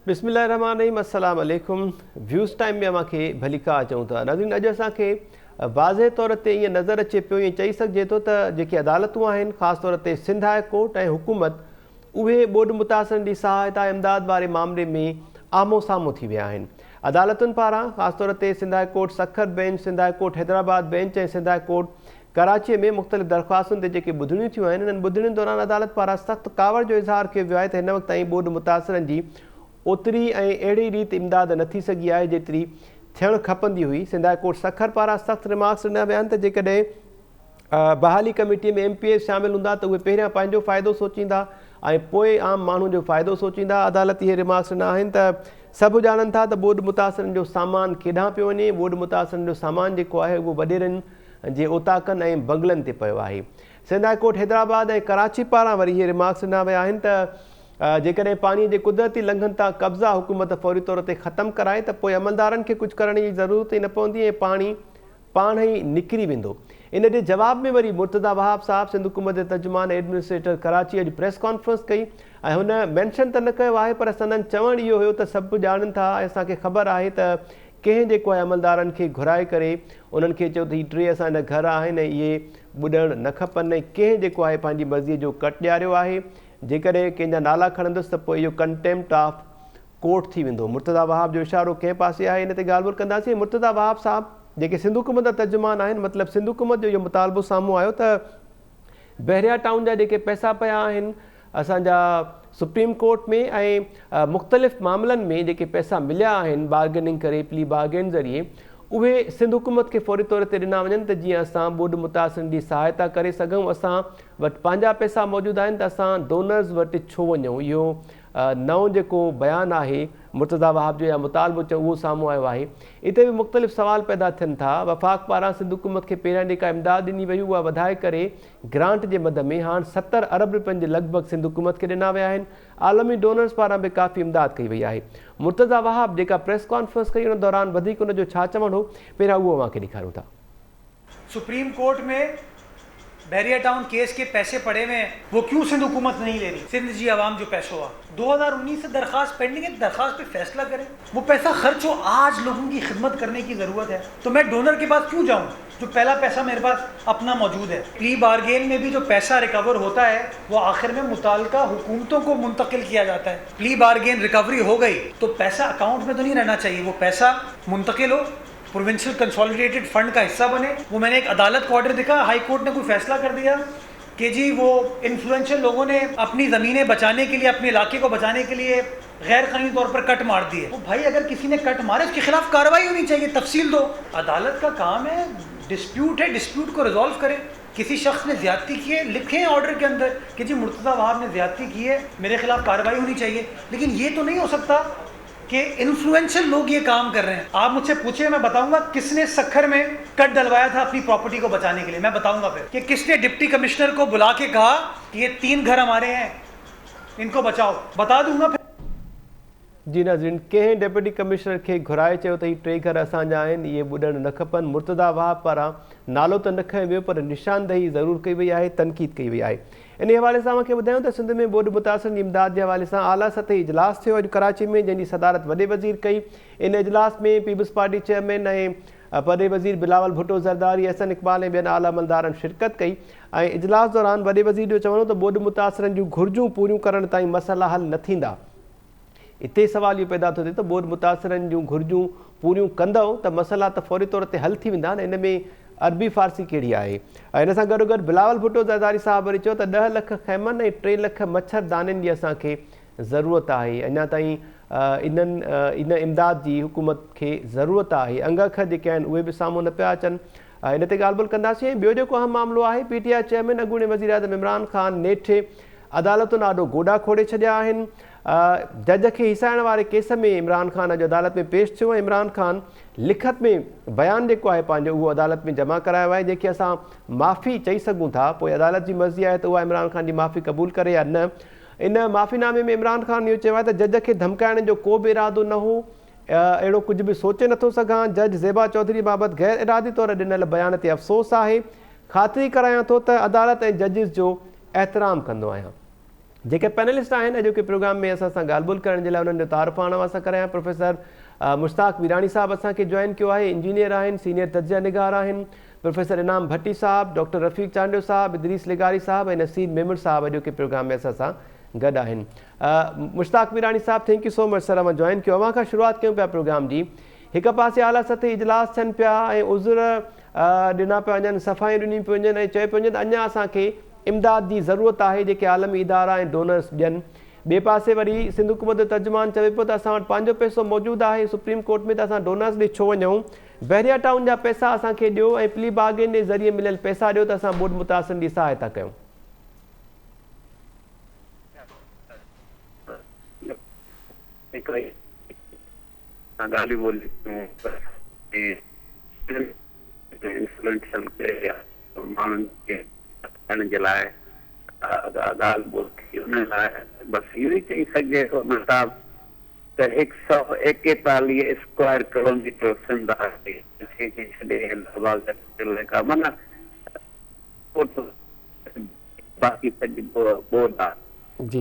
बिस्मिल्लाहिर्रहमानिर्रहीम, अस्सलाम वालेकुम। व्यूज़ टाइम में अव्हांखे भली का अचूं था। नाज़रीन, अॼु असांखे वाज़े तौर ते ईअं नज़र अचे पियो, ईअं चई सघिजे थो त जेके अदालतूं आहिनि, ख़ासि तौर ते सिंध हाई कोर्ट ऐं हुकूमत, उहे ॿोॾि मुतासिरनि जी सहायता इमदाद वारे मामले में आमो साम्हूं थी विया आहिनि। अदालतुनि पारां ख़ासि तौर ते Sindh high court Sukkur bench, Sindh high court Hyderabad bench ऐं सिंध हाई कोर्ट कराचीअ में मुख़्तलिफ़ दरख़्वास्तुनि ते जेके ॿुधणियूं थियूं आहिनि, इन्हनि ॿुधणियुनि दौरान अदालत पारां सख़्तु कावड़ जो इज़हार कयो वियो आहे त हिन वक़्तु ताईं ॿोॾि मुतासिरनि जी ओतिरी ऐं अहिड़ी रीति इमदाद न थी सघी आहे जेतिरी थियणु खपंदी हुई। सिंध हाई कोर्ट सखर पारां सख़्तु रिमार्क्स ॾिना विया आहिनि त जेकॾहिं बहाली कमेटीअ में MPS शामिलु हूंदा त उहे पहिरियां पंहिंजो फ़ाइदो सोचींदा ऐं पोइ आम माण्हुनि जो फ़ाइदो सोचींदा। अदालत इहे रिमार्क्स ॾिना आहिनि त सभु ॼाणनि था त ॿोॾि मुतासिरनि जो सामान केॾांहुं पियो वञे। ॿोॾि मुतासिरनि जो सामान जेको आहे उहो वॾेरनि जे ओताकनि ऐं बंगलनि ते पियो आहे। सिंध हाई कोर्ट हैदराबाद ऐं कराची पारां वरी इहे रिमार्क्स ॾिना विया आहिनि त जेकॾहिं पाणीअ जे कुदरती लंघनि तां कब्ज़ा हुकूमत फौरी तौर ते ख़तमु कराए त पोइ अमलदारनि खे कुझु करण जी ज़रूरत ई न पवंदी ऐं पाणी पाण ई निकिरी वेंदो। इन जे जवाब में वरी मुर्तज़ा वहाब साहब, सिंध हुकूमत जे तर्जुमान एडमिनिस्ट्रेटर कराची, अॼु प्रेस कॉन्फ्रेंस कई ऐं हुन मेंशन त न कयो आहे, पर संदन चवणु इहो हुयो त सभु ॼाणनि था ऐं असांखे ख़बर आहे त कंहिं जेको आहे अमलदारनि खे घुराए करे उन्हनि खे चयो त हीअ टे असांजा घर आहिनि ऐं इहे ॿुॾणु न खपनि ऐं कंहिं जेको आहे पंहिंजी मर्ज़ीअ जो कट ॾियारियो आहे। जेकॾहिं कंहिंजा नाला खणंदुसि त पोइ इहो कंटेम्प्ट ऑफ कोर्ट थी वेंदो। मुर्तज़ा वहाब जो इशारो कंहिं पासे आहे, इन ते ॻाल्हि ॿोल कंदासीं। मुर्तज़ा वहाब साहब जेके सिंध हुकूमत जा तर्जुमान आहिनि, मतिलबु सिंध हुकूमत जो इहो मुतालबो साम्हूं आयो त बहरिया टाउन जा जेके पैसा पिया आहिनि असांजा सुप्रीम कोर्ट में ऐं मुख़्तलिफ़ मामलनि में जेके पैसा मिलिया आहिनि बार्गेनिंग करे, प्ली बार्गेन ज़रिए, उहे सिंध हुकूमत खे फौरी तौर ते ॾिना वञनि त जीअं असां ॿोॾि मुतासिरनि जी सहायता करे सघूं। असां वटि पंहिंजा पैसा मौजूदु आहिनि त असां डोनर्स वटि छो वञूं। इहो नओं जेको बयानु आहे मुर्तज़ा वहाब जो या मुतालबो चऊं उहो साम्हूं आयो आहे। हिते बि मुख़्तलिफ़ सवाल पैदा थियनि था। वफ़ाक़ पारां सिंध हुकूमत खे पहिरियां जेका इमदाद ॾिनी वई उहा वधाए करे ग्रांट जे मद में हाणे 70 अरब रुपयनि जे लॻभॻि सिंध हुकूमत खे ॾिना विया आहिनि। आलमी डोनर्स पारां बि काफ़ी इमदाद कई वई आहे। मुर्तज़ा वहाब जेका प्रेस कॉन्फ्रेंस कई उन दौरान वधीक उनजो छा चवणु हो, पहिरियां उहो अव्हांखे ॾेखारियूं था। सुप्रीम कोर्ट में बहरिया टाउन केस के पैसे पड़े हुए हैं, वो क्यों सिंध हुकूमत नहीं ले रही? सिंध जी आवाम जो पैसा हुआ 2019 से दरखास्त पेंडिंग है, दरखास्त पे फैसला करें। वो पैसा खर्च हो, आज लोगों की खिदमत करने की ज़रूरत है, तो मैं डोनर के पास क्यों जाऊं जो पहला पैसा मेरे पास अपना मौजूद है। प्ली बार्गेन में भी जो पैसा रिकवर होता है वो आखिर में मुताल्लिका हुकूमतों को मुंतकिल किया जाता है। प्ली बार्गेन रिकवरी हो गई तो पैसा अकाउंट में तो नहीं रहना चाहिए, वो पैसा मुंतकिल हो, प्रोविंशियल कंसोलिडेटेड फंड का हिस्सा बने। वो मैंने एक अदालत को ऑर्डर देखा, हाई कोर्ट ने कोई फैसला कर दिया कि जी वो इन्फ्लुएंशियल लोगों ने अपनी ज़मीनें बचाने के लिए, अपने इलाके को बचाने के लिए गैर कानूनी तौर पर कट मार दिए। तो भाई अगर किसी ने कट मारे उसके खिलाफ कार्रवाई होनी चाहिए, तफसील दो। अदालत का काम है, डिस्प्यूट है, डिस्प्यूट को रिजॉल्व करें। किसी शख्स ने ज्यादती की है, लिखें ऑर्डर के अंदर कि जी मुर्तज़ा वहाब ने ज्यादती की है, मेरे खिलाफ कार्रवाई होनी चाहिए। लेकिन ये तो नहीं हो सकता कि इन्फ्लुएंशियल लोग ये काम कर रहे हैं। आप मुझसे पूछे, मैं बताऊंगा किसने सखर में कट डलवाया था अपनी प्रॉपर्टी को बचाने के लिए। मैं बताऊंगा फिर कि किसने डिप्टी कमिश्नर को बुला के कहा कि ये 3 घर हमारे हैं, इनको बचाओ, बता दूंगा फिर। जी नाज़रीन, कंहिं डेप्यूटी कमिश्नर खे घुराए चयो त हीअ 3 घर असांजा आहिनि, इहे ॿुॾणु न खपनि। मुर्तज़ा वहाब पारां नालो त न खंयो वियो, पर निशानदही ज़रूरु कई वई आहे, तनक़ीद कई वई आहे। इन हवाले सां मूंखे ॿुधायूं त सिंध में ॿोॾि मुतासिरनि जी इमदाद जे हवाले सां आला सतही इजलास थियो अॼु कराची में, जंहिंजी सदारत वॾे वज़ीर कई। इन इजलास में पीपल्स पार्टी चेयरमैन ऐं वॾे वज़ीर बिलावल भुट्टो ज़रदारी, अहसन इक़बाल ऐं ॿियनि आला अमलदारनि शिरकत कई। ऐं इजलास दौरान वॾे वज़ीर जो चवणो त ॿोॾि मुतासिरनि जूं घुरिजूं पूरियूं करण ताईं मसइला हल न थींदा। हिते सवाल इहो पैदा थो थिए त ॿोॾि मुतासिरनि जूं घुरिजूं पूरियूं कंदव त मसइला त फौरी तौर ते हल थी वेंदा न। इन में अरबी फ़ारसी कहिड़ी आहे? ऐं इन सां गॾो गॾु बिलावल भुट्टो ज़रदारी साहब वरी चयो त 10 लख ख़ैमनि ऐं 3 लख मच्छरदाननि जी असांखे ज़रूरत आहे। अञा ताईं इन इमदाद जी हुकूमत खे ज़रूरत आहे। अंगख जेके आहिनि उहे बि साम्हूं न पिया अचनि। इन ते ॻाल्हि ॿोल कंदासीं। ॿियो जेको अहम मामिलो आहे, PTI चेयरमैन अॻूणे वज़ीर आज़म इमरान ख़ान नेठि अदालतुनि ॾाढो गोॾा खोड़े छॾिया आहिनि। जज खे हिसाइण वारे केस में इमरान ख़ान अॼु अदालत में पेश थियो ऐं इमरान ख़ान लिखत में बयानु जेको आहे पंहिंजो उहो अदालत में जमा करायो आहे, जंहिंखे असां माफ़ी चई सघूं था। पोइ अदालत जी मर्ज़ी आहे त उहा इमरान ख़ान जी माफ़ी क़बूल करे या न। इन माफ़ीनामे में इमरान ख़ान इहो चयो आहे त जज खे धमकाइण जो को बि इरादो न हो, अहिड़ो कुझु बि सोचे नथो सघां। जज ज़ेबा चौधरी बाबति गैर इरादी तौर ॾिनल बयान ते अफ़सोस आहे। ख़ातिरी करायां थो त अदालत ऐं जजिस जो एहतराम कंदो आहियां। जेके पैनलिस्ट आहिनि अॼोके प्रोग्राम में असां सां ॻाल्हि ॿोल करण जे लाइ उन्हनि जो तारुफ़ आणण वां करायां। प्रोफेसर मुश्ताक वीराणी साहब असांखे जॉइन कयो आहे, इंजीनियर आहिनि, सीनियर तजिया निगार आहिनि। प्रोफेसर इनाम भट्टी साहब, डॉक्टर रफ़ीक चांडियो साहब, इदरीस लिगारी साहब ऐं नसीम मेमन साहब अॼोके प्रोग्राम में असां सां गॾु आहिनि। Mushtaq Virani sahab, thank you so much sir, अवां जॉइन कयो। अवां खां शुरूआत कयूं पिया प्रोग्राम जी। हिकु पासे आला सतही इजलास थियनि पिया ऐं उज़ुर ॾिना पिया वञनि, सफ़ायूं ॾिनियूं पियूं वञनि ऐं चयो पियो वञे त अञा असांखे इमदाद जी ज़रूरत आहे जेके आलमी इदारा ऐं डोनर्स ॾियनि। ॿिए पासे वरी सिंध हुकूमत जो तर्जुमान चवे पियो त असां वटि पंहिंजो पैसो मौजूदु आहे सुप्रीम कोर्ट में, त असां डोनर्स ॾे छो वञूं, बहरिया टाउन जा पैसा असांखे ॾियो ऐं प्ली बार्गेन जे ज़रिए मिलियल पैसा ॾियो त असां ॿोॾि मुतासिरनि जी सहायता कयूं। बसि इहो ई चई सघिजे थो साहिब त 141 स्क्वायर किलोमीटर सिंध आहे, माना बाक़ी सॼी ॿोॾ जी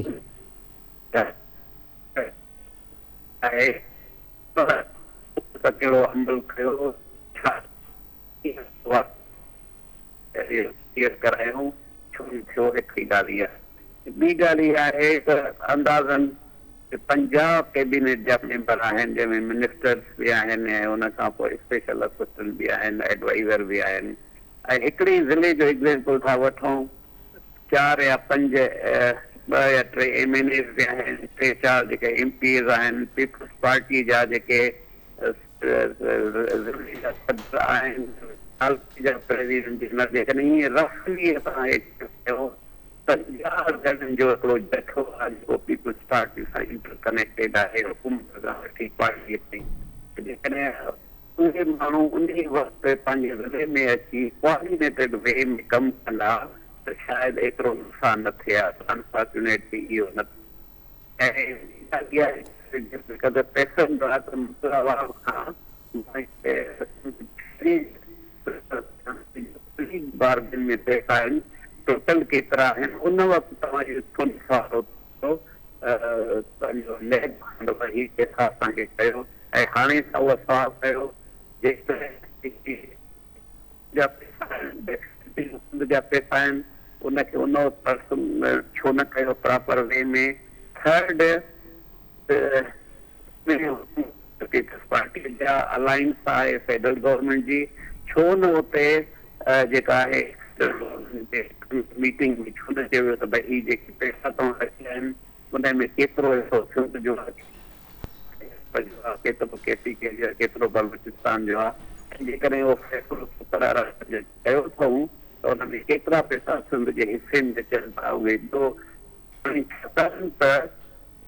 आहे। कहिड़ो अमल कयो, छा करायूं, छो थियो, हिकिड़ी ॻाल्हि आहे। ॿी ॻाल्हि इहा आहे त अंदाज़न 50 कैबिनेट जा मेंबर आहिनि, जंहिंमें मिनिस्टर्स बि आहिनि ऐं हुन खां पोइ स्पेशल असिस्टेंट बि आहिनि, एडवाइज़र बि आहिनि। ऐं हिकिड़ी ज़िले जो एग्ज़ाम्पल था वठूं, 4 या 5 2 या 3 MNAs बि आहिनि, 3-4 जेके MPs आहिनि, पीपल्स पार्टी जा जेके आहिनि, प्रेसिडेंट जनरल, जेकॾहिं ईअं रफ़ली असां कयो 50 ॼणनि जो हिकिड़ो जथो आहे जेको पीपल्स पार्टी सां इंटरकनेक्टेड आहे, हुकूमत सां वठी पार्टीअ ताईं। जेकॾहिं उहे माण्हू उन वक़्तु पंहिंजे ज़िले में अची कोऑर्डिनेटेड वे में कमु कंदा त शायदि एतिरो नुक़सानु न थिए हा। अनफॉर्चुनेटली इहो न पैसनि बार्गेन में पैसा आहिनि, टोटल केतिरा आहिनि, उन वक़्तु तव्हां पंहिंजो लैब वही पैसा असांखे कयो ऐं हाणे सां उहा सवाल कयो जा पैसा आहिनि उनखे उन छो न कयो प्रॉपर वे में। थर्ड, पीपल्स पार्टी जा अलायंस आहे फेडरल गवर्नमेंट जी, छो न उते जेका आहे मीटिंग में छो न चयो वियो त भई ही जेके पैसा तव्हां रखिया आहिनि उन में केतिरो सिंध जो आहे, केतिरो KPK जो, केतिरो बलूचिस्तान जो आहे। जेकॾहिं उहो फ़ैसिलो कयो अथऊं त उन में केतिरा पैसा सिंध जे हिसे में अचनि था, उहे छाकाणि त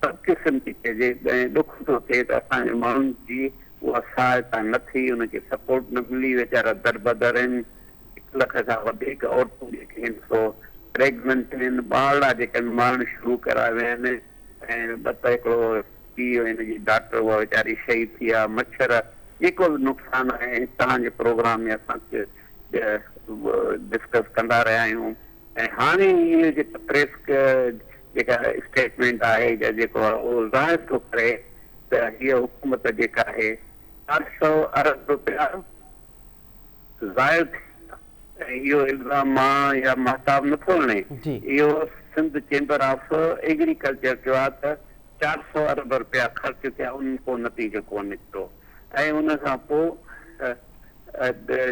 सभु क़िस्म थी चइजे ऐं ॾुख थो थिए त असांजे माण्हुनि जी उहा सहायता न थी, उनखे सपोर्ट न मिली, वीचारा दरबदर आहिनि। 1 लख खां वधीक औरतूं जेके आहिनि सो प्रेगनेंट आहिनि, ॿारड़ा जेके मारणु शुरू कराया विया आहिनि ऐं हिकिड़ो पीउ हिनजी डॉक्टर उहा वीचारी शहीद थी आहे। मच्छर जेको बि नुक़सानु आहे तव्हांजे प्रोग्राम में असां डिस्कस कंदा रहिया आहियूं। ऐं हाणे इहे जेका प्रेस जेका स्टेटमेंट आहे या जेको आहे उहो ज़ाहिर थो करे त हीअ हुकूमत जेका आहे 400 अरब रुपया ज़ाहिर थी। इहो इल्ज़ाम मां या महताब नथो हणे, इहो सिंध चेंबर ऑफ एग्रीकल्चर चयो आहे त 400 अरब रुपया ख़र्च थिया, उन को नतीजो कोन निकितो। ऐं उन खां पोइ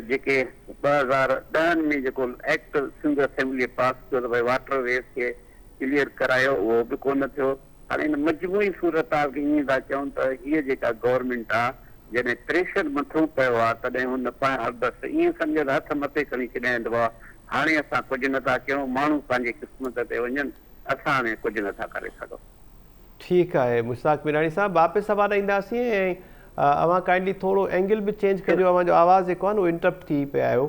जेके 2010 में जेको एक्ट सिंध असेंबली पास कयो त भई वाटर वेज़ खे क्लियर करायो, उहो बि कोन थियो। हाणे हिन मजमूई सूरत हाल खे ईअं था चऊं त हीअ जेका गवर्नमेंट आहे जॾहिं प्रेशर मथो पियो आहे तॾहिं हुन बसि ईअं सम्झो त हथ मथे खणी छॾाईंदो आहे, हाणे असां कुझु नथा कयूं, माण्हू पंहिंजी क़िस्मत ते वञनि, असां हाणे कुझु नथा करे सघूं। ठीकु आहे मुश्ताक वीराणी साहब, वापसि सवाल ईंदासीं ऐं अवां काइंडली थोरो एंगल बि चेंज कजो, अवां जो आवाज़ जेको आहे न उहो इंटरप्ट थी पिया आहियो।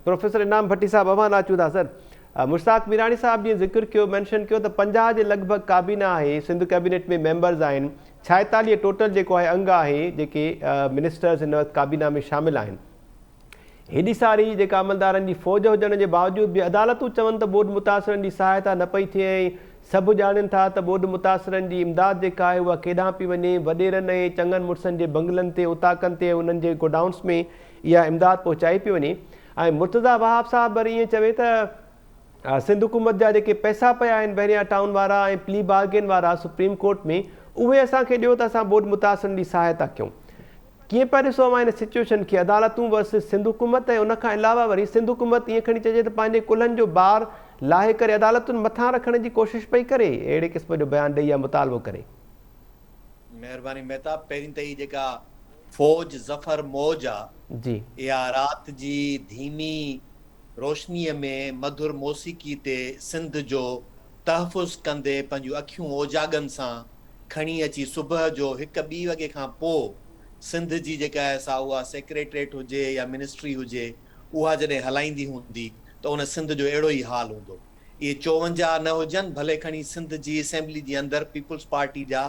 प्रोफेसर इनाम भट्टी साहब, अवां अचूं था सर। मुश्ताक वीराणी साहब जीअं ज़िक्र कयो, मैंशन कयो त 50 जे लॻभॻि काबीना आहे, सिंध कैबिनेट में मेंबर्स आहिनि, 46 टोटल जेको आहे अंग आहे जेके मिनिस्टर्स हिन वक़्तु काबीना में शामिल आहिनि। हेॾी सारी जेका अमलदारनि जी फ़ौज हुजण जे बावजूद बि अदालतूं चवनि त ॿोॾि मुतासिरनि जी सहायता न पई थिए ऐं सभु ॼाणनि था त ॿोॾि मुतासिरनि जी इमदाद जेका आहे उहा केॾांहुं पई वञे। वॾेरनि ऐं चङनि मुड़ुसनि जे बंगलनि ते उताकनि ते उन्हनि जे गोडाउन्स में इहा इमदाद पहुचाई पई वञे। ऐं मुर्तज़ा वहाब साहब वरी ईअं चवे त सिंध हुकूमत जा जेके पैसा पिया आहिनि बहरिया टाउन वारा ऐं प्ली बार्गेन वारा सुप्रीम कोर्ट में, उहे असांखे ॾियो त असां ॿोॾि मुतासिरनि जी सहायता कयूं। कीअं पिया ॾिसो मां हिन सिचुएशन खे? अदालतूं वर्सिस सिंध हुकूमत ऐं उनखां अलावा वरी सिंध हुकूमत ईअं खणी चइजे त पंहिंजे कुल्हनि जो बार लाहे करे अदालतुनि मथां रखण जी कोशिशि पई करे, अहिड़े क़िस्म जो बयानु ॾेई या मुतालबो करे। महिरबानी महताब, पहिरीं त ई जेका फ़ौज ज़फ़र मौज आहे जी, इहा राति जी धीमी रोशनीअ में मधुर मौसीक़ी ते सिंध जो तहफ़ुज़ कंदे पंहिंजूं अखियूं ओजागनि सां खणी अची सुबुह जो 1-2 वॻे खां पोइ सिंध जी जेका आहे सा उहा सेक्रेटरेट हुजे या मिनिस्ट्री हुजे, उहा जॾहिं हलाईंदी हूंदी त उन सिंध जो अहिड़ो ई हाल हूंदो। इहे 54 न हुजनि, भले खणी सिंध जी असेंबली जे अंदरि पीपुल्स पार्टी जा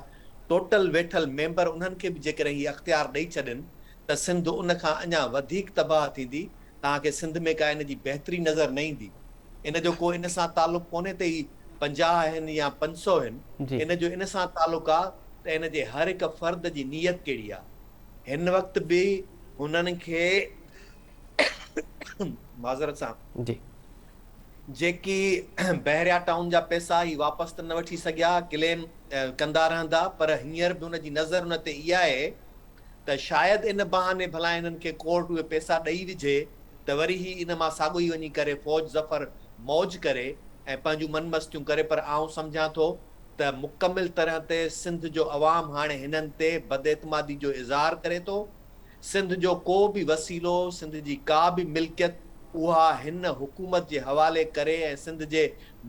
टोटल वेठल मेंबर उन्हनि खे बि जेकॾहिं हीअ अख़्तियार ॾेई छॾनि त सिंध उन खां अञा वधीक तबाह थींदी। तव्हांखे सिंध में का इन जी बहितरी नज़र न ईंदी। इन जो को इन सां तालुक़ु कोन्हे त ही 50 आहिनि या 500 आहिनि। इन जो इन सां तालुक़ु आहे त इन जे हर हिकु फ़र्द जी नीयत कहिड़ी आहे। हिन वक़्तु बि हुननि खे माज़रत सां जेकी बहरिया टाउन जा पैसा ही वापसि त न वठी सघिया, क्लेम कंदा रहंदा, पर हींअर बि हुनजी नज़र हुन ते इहा आहे त शायदि इन बहाने भला हिननि खे कोर्ट उहे पैसा ॾेई विझे त वरी ही इन मां साॻियो ई वञी करे फ़ौज ज़फ़र मौज करे ऐं पंहिंजूं मनमस्तियूं करे। पर आउं सम्झां थो त मुकमिल तरह ते सिंध जो अवाम हाणे हिननि ते बदएतमादी जो इज़हार करे थो। सिंध जो को बि वसीलो, सिंध जी का बि मिल्कियत उहा हिन हुकूमत जे हवाले करे ऐं सिंध जे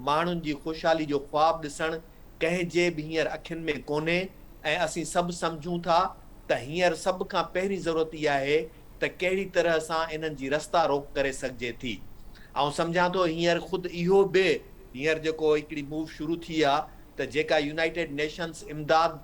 माण्हुनि जी ख़ुशहाली जो ख्वाब ॾिसणु कंहिंजे बि हींअर अखियुनि में कोन्हे। ऐं असीं सभु सम्झूं था त हींअर सभ खां पहिरीं ज़रूरत इहा आहे त कहिड़ी तरह सां इन्हनि जी रस्ता रोक करे सघिजे थी। ऐं सम्झां थो हींअर ख़ुदि इहो बि हींअर जेको हिकिड़ी मूव शुरू थी आहे त जेका यूनाइटेड नेशंस इमदाद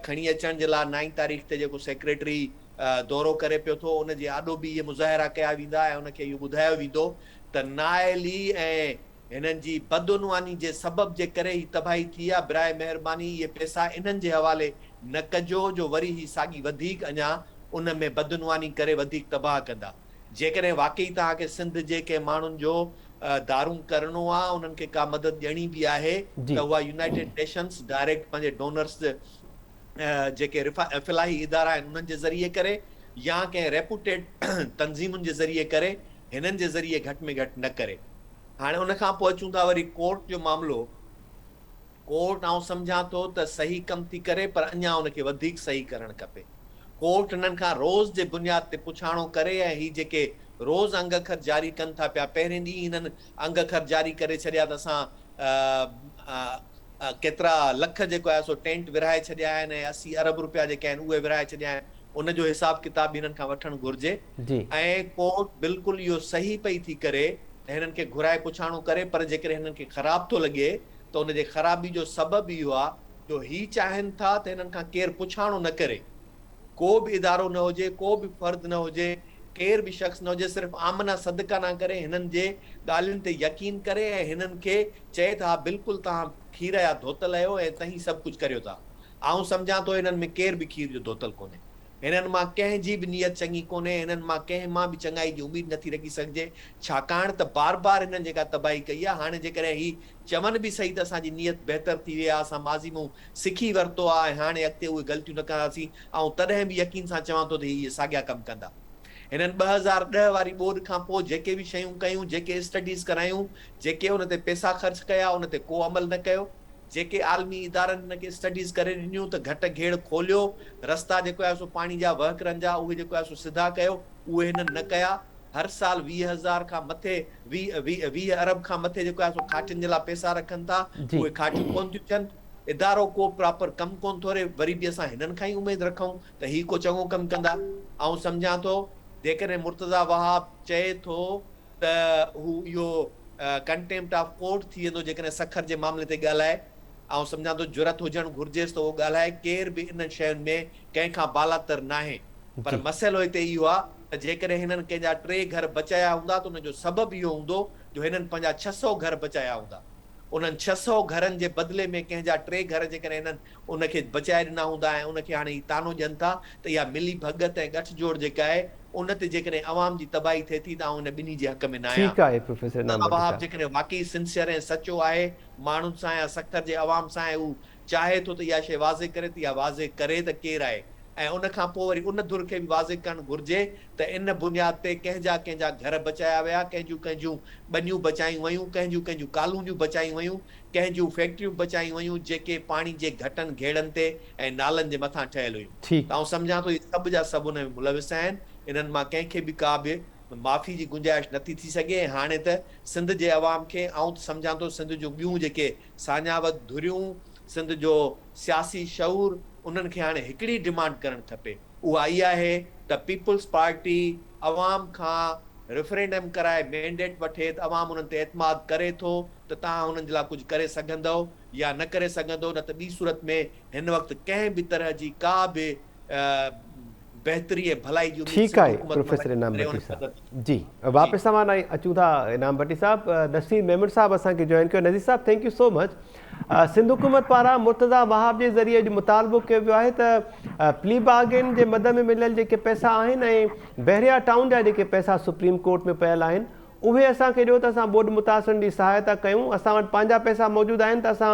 खणी अचण जे लाइ 9 तारीख़ ते जेको सेक्रेटरी दौरो करे पियो थो, उन जे आॾो बि इहे मुज़ाहिरा कया वेंदा ऐं उनखे इहो ॿुधायो वेंदो त नाइली ऐं हिननि जी बदउनवानी जे सबब जे करे ही तबाही थी आहे। बराए महिरबानी इहे पैसा इन्हनि जे हवाले न कजो जो वरी ही साॻी वधीक अञा उन में बदउनवानी करे वधीक तबाह कंदा। जेकॾहिं वाकई तव्हांखे सिंध जे के माण्हुनि जो दारूं करणो आहे, उन्हनि खे का मदद ॾियणी बि आहे त उहा यूनाइटेड नेशंस डायरेक्ट पंहिंजे डोनर्स जेके फिलाही इदारा आहिनि उन्हनि जे ज़रिए करे या कंहिं रेपुटेड तंज़ीमुनि जे ज़रिए करे, हिननि जे ज़रिए घटि में घटि न करे। हाणे उन खां पोइ अचूं था वरी कोर्ट जो मामिलो। कोर्ट आउं सम्झां थो त सही कमु थी करे, पर अञा उनखे वधीक सही करणु खपे। कोर्ट हिननि खां रोज़ जे बुनियाद ते पुछाणो करे ऐं ही जेके रोज़ अंग अखर जारी कनि था पिया, पहिरें ॾींहुं हिननि अंग अखर जारी करे छॾिया त असां केतिरा लख जेको आहे सो टेंट विराए छॾिया आहिनि ऐं 80 अरब रुपया जेके आहिनि उहे विराए छॾिया आहिनि। उनजो हिसाब किताब हिननि खां वठणु घुरिजे। ऐं कोर्ट बिल्कुलु इहो सही पई थी करे त हिननि खे घुराए पुछाणो करे, पर जेकॾहिं हिननि खे ख़राब थो लॻे त उनजे ख़राबी जो सबबु इहो आहे जो ही चाहिनि था त हिननि खां केरु पुछाणो न करे, को बि इदारो न हुजे, को बि फ़र्द न हुजे, केर बि शख़्स न हुजे, सिर्फ़ु आमना सदका न करे हिननि जे ॻाल्हियुनि ते यकीन करे ऐं हिननि खे चए था बिल्कुलु तव्हां खीर जा धोतल आहियो ऐं तव्हीं सभु कुझु करियो था। आउं सम्झां थो हिननि में केर बि खीर जो धोतल कोन्हे, हिननि मां कंहिंजी बि नियत चङी कोन्हे, हिननि मां कंहिं मां बि चङाई जी उमेद नथी रखी सघिजे, छाकाणि त बार बार हिननि जेका तबाही कई आहे। हाणे जेकॾहिं ही चवनि बि सही त असांजी नियत बहितर थी वई आहे, असां माज़ी में सिखी वरितो आहे, हाणे अॻिते उहे ग़लतियूं न कंदासीं, ऐं तॾहिं बि यकीन सां चवां थो त इहे साॻिया कमु कंदा। हिननि 2010 वारी ॿोॾि खां पोइ जेके बि शयूं कयूं, जेके स्टडीज़ करायूं, जेके हुन ते पैसा ख़र्च कया, उन ते को अमल न कयो। जेके आलमी इदारनि हिनखे स्टडीज़ करे ॾिनियूं त घटि घेड़ खोलियो, रस्ता जेको आहे सो पाणी जा वहकरनि जा उहे जेको आहे सो सिधा कयो, उहे हिननि न कया। हर साल 20,000 खां मथे 20 अरब खां मथे जेको आहे सो खाटियुनि जे लाइ पैसा रखनि था, उहे खाटियूं कोन थियूं थियनि। इदारो को प्रॉपर कमु कोन थो रे, वरी बि असां हिननि खां ई उमेद रखूं त ही को चङो कमु कंदा। ऐं सम्झां थो जेकॾहिं मुर्तज़ा वहाब चए थो त हू इहो कंटेम्प्ट ऑफ कोर्ट थी वेंदो जेकॾहिं सखर जे मामले ते ॻाल्हाए, ऐं सम्झां थो जुरत हुजणु घुरिजेसि त उहो ॻाल्हाए। केर बि इन शयुनि में कंहिंखां बालातर न आहे, पर मसइलो हिते इहो आहे त जेकॾहिं हिननि कंहिंजा 3 घर बचाया हूंदा त उनजो सबबु इहो हूंदो जो हिननि पंहिंजा 600 घर बचाया हूंदा। उन्हनि 600 घरनि जे बदिले में कंहिंजा 3 घर जेकॾहिं हिननि उनखे बचाए ॾिना हूंदा ऐं उनखे हाणे ही तानो ॾियनि था त इहा मिली भगत ऐं गठजोड़ जेका आहे उन ते जेकॾहिं अवाम जी तबाही थिए थी त आउं उन ॿिन्ही जे हक़ में न आहियां। ठीकु आहे प्रोफेसर इनाम भट्टी अभाव साहब। जेकॾहिं वाक़ई सिंसियर ऐं सचो आहे माण्हुनि सां या सख़्तर जे अवाम सां ऐं हू चाहे थो त इहा शइ वाज़े करे त इहा वाज़े करे त केरु आहे ऐं उन खां पोइ वरी उन धुर खे बि वाज़े करणु घुर्जे त इन बुनियाद ते कंहिंजा घर बचाया विया, कंहिंजूं ॿनियूं बचायूं वयूं, कंहिंजूं कालूं बचायूं वयूं, कंहिंजूं फैक्ट्रियूं बचायूं वयूं जेके पाणी जे घटनि घेड़नि ते ऐं नालनि जे मथां ठहियल हुयूं। ठीकु। त आउं सम्झां थो इहे सभु जा सभु उन में मुलविस आहिनि। इन्हनि मां कंहिंखे बि का बि माफ़ी जी गुंजाइश नथी थी सघे ऐं हाणे त सिंध जे अवाम खे आउं सम्झां थो सिंध जूं ॿियूं जेके साञावत धुरियूं, सिंध जो सियासी शऊर, उन्हनि खे हाणे हिकिड़ी डिमांड करणु खपे, उहा इहा आहे त पीपल्स पार्टी अवाम खां रेफरेंडम कराए मैंडेट वठे त अवाम उन्हनि ते एतमाद करे थो त तव्हां हुननि जे लाइ कुझु करे सघंदव या न करे सघंदो, न त ॿी सूरत में हिन वक़्तु कंहिं बि तरह जी का बि बेहतरी ऐं भलाई जी ठीकु आहे प्रोफेसर इनाम भट्टी साहब। जी वापसि तव्हां अचूं था इनाम भट्टी साहब। नसीर मेमन साहब असांखे जॉइन कयो। Nazir sahab thank you so much. Sindh हुकूमत पारां मुर्तज़ा वहाब जे ज़रिए अॼु मुतालबो कयो वियो आहे त प्ली बार्गेन जे मद में मिलियल जेके पैसा आहिनि ऐं बहरिया टाउन जा जेके पैसा सुप्रीम कोर्ट में पियल आहिनि उहे असांखे ॾियो त असां बोर्ड मुतासिरनि जी सहायता कयूं। असां वटि पंहिंजा पैसा मौजूदु आहिनि त असां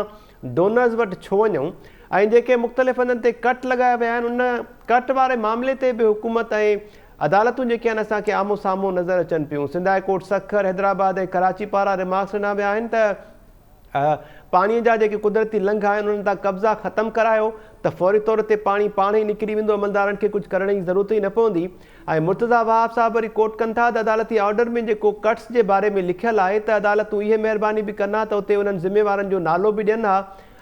डोनर्स वटि छो वञूं। ऐं जेके मुख़्तलिफ़ हंधनि ते कट लॻाया विया आहिनि उन कट वारे मामले ते बि हुकूमत ऐं अदालतूं जेके आहिनि असांखे आम्हूं साम्हूं नज़र अचनि पियूं। सिंध हाई कोर्ट सखर, हैदराबाद ऐं कराची पारां रिमार्क्स ॾिना विया आहिनि त पाणीअ जा जेके कुदरती लंघ आहिनि उन्हनि तां कब्ज़ा ख़तमु करायो त फौरी तौर ते पाणी पाण ई निकिरी वेंदो, अमलदारनि खे कुझु करण जी ज़रूरत ई न पवंदी। ऐं मुर्तज़ा वहाब साहब वरी कोट कनि था त अदालती ऑर्डर में जेको कट्स जे बारे में लिखियलु आहे त अदालतूं इहे महिरबानी बि कनि हा त उते उन्हनि ज़िम्मेवारनि जो नालो बि ॾियनि हा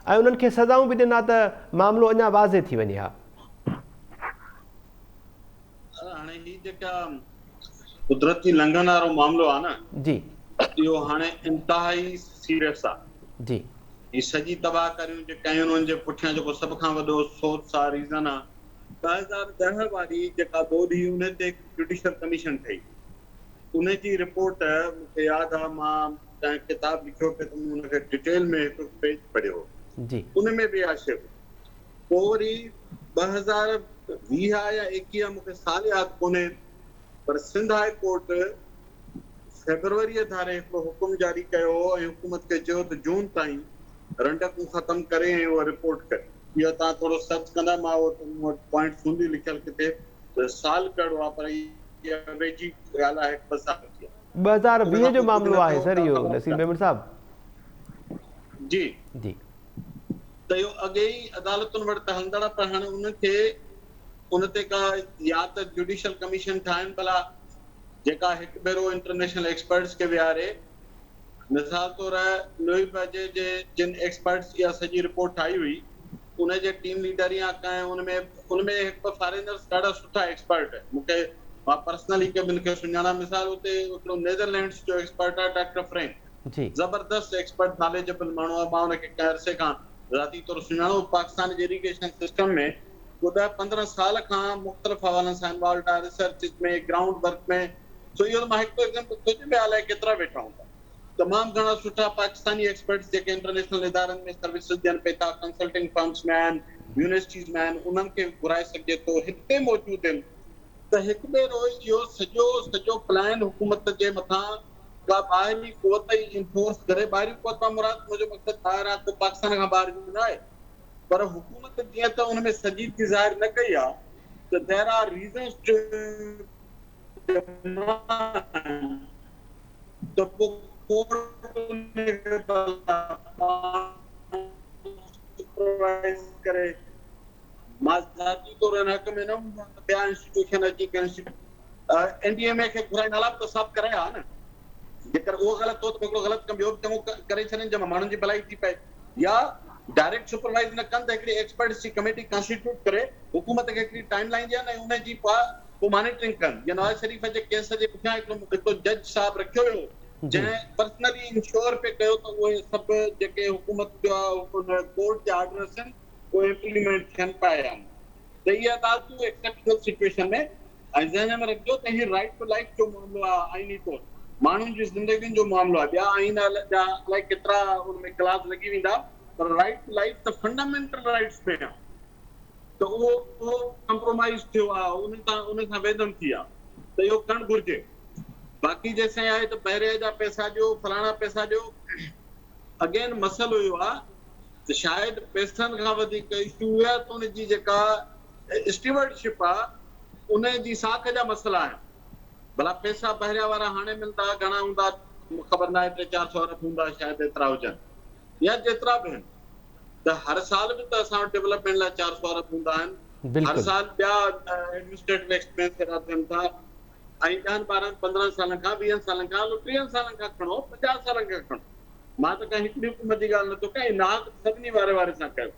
ऐं उन्हनि खे सज़ाऊं बि ॾिना त मामिलो अञा वाज़े थी वञे हा। हाणे ही जेका कुदरती लंघन वारो मामलो आहे न जी, इहो हाणे इंतहाई सीरियस आहे। जी, ही सॼी तबाह करियूं जेका आहिनि उन्हनि जे पुठियां जेको सभ खां वॾो सोर्स आहे, रीज़न आहे 2010 वारी जेका बॉडी उन ते जुडिशियल कमीशन ठही, उन जी रिपोर्ट मूंखे यादि आहे मां तव्हां किताब लिखियो पियो त मूं उनखे डिटेल में हिकु पेज पढ़ियो जी, उन में बि आहे। पोइ वरी 2020 या 21 मूंखे साल यादि कोन्हे पर सिंध हाई कोर्ट फेब्रुवरी धारे हिकिड़ो हुकुम जारी कयो ऐं हुकूमत खे चयो त जून ताईं रंडकूं ख़तम करे ऐं उहा रिपोर्ट करे। इहो तव्हां थोरो सर्च कंदा, मां उहो पॉइंट्स हूंदी लिखियल किथे त साल कहिड़ो आहे पर इहा वेझी ॻाल्हि आहे 2 साल थी 2020 जो मामिलो आहे सर इहो नसीर मेमन साहब। जी जी, त इहो अॻे ई अदालतुनि वटि त हलंदड़ पर हाणे उनखे उन ते का या त जुडिशियल कमीशन ठाहिनि भला जेका हिकु भेरो इंटरनेशनल एक्सपर्ट्स खे विहारे, मिसाल तौर लुई बजे जे जिन एक्सपर्ट्स इहा सॼी रिपोर्ट ठाही हुई उन जे टीम लीडर या कंहिं उनमें हिकु फॉरेनर्स ॾाढा सुठा एक्सपर्ट आहे। मूंखे मां पर्सनली कंहिं खे सुञाणा, मिसाल उते हिकिड़ो नेदरलैंड्स जो एक्सपर्ट आहे डॉक्टर फ्रैंक, जी, ज़बरदस्त एक्सपर्ट नॉलेजेबल माण्हू आहे। मां उनखे कंहिं अरसे खां ज़ाती तौर सुञाणो। पाकिस्तान जे इरिगेशन सिस्टम में 10-15 साल खां मुख़्तलिफ़ हवालनि सां इन्वॉल्व आहे, रिसर्च में, ग्राउंड वर्क में। सो इहो मां हिकु एग्जाम्पल सोचे में अलाए केतिरा वेठा हूंदा। तमामु घणा सुठा पाकिस्तानी एक्सपर्ट्स जेके इंटरनेशनल इदारनि में सर्विसिस ॾियनि पिया था, कंसल्टिंग फर्म्स में आहिनि, यूनिवर्सिटीज़ में आहिनि, उन्हनि खे घुराए सघिजे थो, हिते मौजूदु आहिनि। त हिकु भेरो इहो सॼो प्लान हुकूमत जे मथां का ॿाहिरी क़ुवत ई इंफोर्स करे, ॿाहिरी क़ुवत मां मुराद मुंहिंजो मक़सदु ॿाहिरि आहे को पाकिस्तान खां ॿाहिरि जो न आहे, पर हुकूमत जीअं त उन में संजीदगी ज़ाहिर न कई आहे त देयर आर रीज़न्स त पोइ करे मां ज़ाती तौर हिन हक़ में न हूंदो त ॿिया इंस्टीट्यूशन अची एनडीएमए खे घुराए नाला त साफ़ कराया आहे न। जेकर उहो ग़लति हो त हिकिड़ो ग़लति कमु ॿियो बि चङो करे छॾनि जंहिंमें माण्हुनि जी भलाई थी पए, या डायरेक्ट सुपरवाइज न कनि त हिकिड़ी एक्सपर्ट्स जी कमेटी कॉन्स्टिट्यूट करे हुकूमत खे हिकिड़ी टाइम लाइन ॾियनि ऐं उन जी पोइ मॉनिटरिंग कनि। या नवाज़ शरीफ़ जे केस जे पुठियां हिकिड़ो जज साहब रखियो वियो जंहिं पर्सनली इंश्योर पे कयो त उहे सभु जेके हुकूमत जा कोर्ट जा ऑर्डर्स आहिनि उहे इम्प्लीमेंट थियनि पिया। त इहे अदालतूं एक्सेप्शनल सिचुएशन में ऐं ज़हन में रखिजो त हीउ राइट टू लाइफ जो मामिलो आहे आइनी तौर माण्हुनि जी ज़िंदगियुनि जो मामिलो आहे। ॿिया आइन जा अलाए केतिरा हुन में क्लास लॻी वेंदा, पर राइट टू लाइफ त फंडामेंटल राइट्स में आहे, त उहो कॉम्प्रोमाइज़ थियो आहे, उन सां वेदम थी आहे, त इहो करणु घुरिजे। बाक़ी जेसिताईं आहे त पहिरियां जा पैसा ॾियो, फलाणा पैसा ॾियो, अगेन मसइलो इहो आहे त शायदि पैसनि खां वधीक इशू आहे त उनजी जेका स्टीवर्डशिप आहे उन जी साख जा मसइला आहिनि। भला पैसा पहिरियां वारा हाणे मिलंदा, घणा हूंदा ख़बर न आहे, 300-400 अरब हूंदा शायदि, एतिरा हुजनि या जेतिरा बि आहिनि, त हर साल बि त असां वटि डेवलपमेंट लाइ 400 अरब हूंदा आहिनि। हर साल ॿिया एडमिनिस्ट्रेटिव एक्सपेंस हेॾा थियनि था, ऐं 10-12-15 सालनि खां 20 सालनि खां 30 सालनि खां खणो, 50 सालनि खां खणो। मां त कंहिं हिकिड़ी हुकूमत जी ॻाल्हि नथो कयां, नाग सभिनी वारे सां कयो,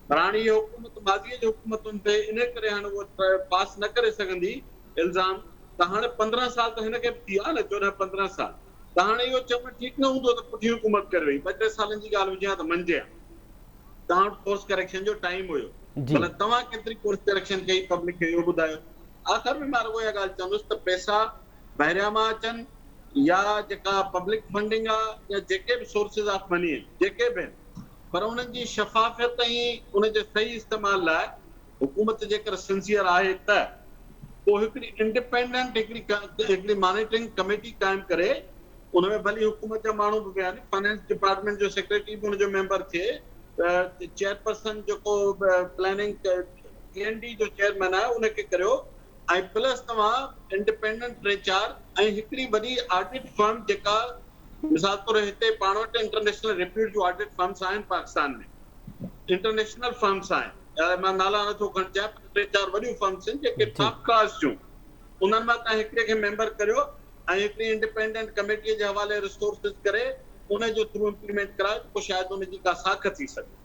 पर हाणे इहे हुकूमत माज़ीअ जी हुकूमतुनि ते इन करे हाणे उहा पास न करे सघंदी इल्ज़ाम, त हाणे 15 साल त हिनखे बि थी विया न, 14-15 साल, त हाणे इहो चवणु ठीकु न हूंदो त पुठी हुकूमत करे वई, 2-3 सालनि जी ॻाल्हि हुजे हा त मंझे हा, तव्हां वटि कोर्स करेक्शन जो टाइम हुयो, भला तव्हां केतिरी कोर्स करेक्शन कई पब्लिक खे इहो ॿुधायो। आख़िर में मां रुॻो इहा ॻाल्हि चवंदुसि त पैसा ॿाहिरियां मां अचनि या जेका पब्लिक फंडिंग आहे या जेके बि सोर्सिस ऑफ मनी आहिनि, जेके बि आहिनि, पर उन्हनि जी शफ़ाफ़ियत ऐं उनजे सही इस्तेमाल लाइ हुकूमत जेकर सिंसियर आहे त पोइ हिकिड़ी इंडिपेंडेंट हिकिड़ी मॉनिटरिंग कमेटी क़ाइमु करे, उनमें भली हुकूमत जा माण्हू बि विया आहिनि, फाइनेंस डिपार्टमेंट जो सेक्रेटरी बि हुनजो मेंबर थिए, चेयरपर्सन जेको प्लानिंग PND जो चेयरमैन आहे उनखे करियो, ऐं प्लस तव्हां इंडिपेंडेंट 3-4 ऐं हिकिड़ी वॾी ऑडिट फर्म जेका मिसाल तौर हिते पाण वटि इंटरनेशनल रिप्यूट जो ऑडिट फर्म्स आहिनि पाकिस्तान में, इंटरनेशनल फर्म्स आहिनि, मां नाला नथो खणण चाहियां, 3-4 वॾियूं फर्म्स आहिनि जेके टॉप क्लास जूं, उन्हनि मां तव्हां हिकिड़े खे मेंबर करियो ऐं हिकिड़ी इंडिपेंडेंट कमेटीअ जे हवाले रिसोर्सिस करे उनजो थ्रू इम्प्लीमेंट करायो, पोइ शायदि उनजी का साख थी सघे।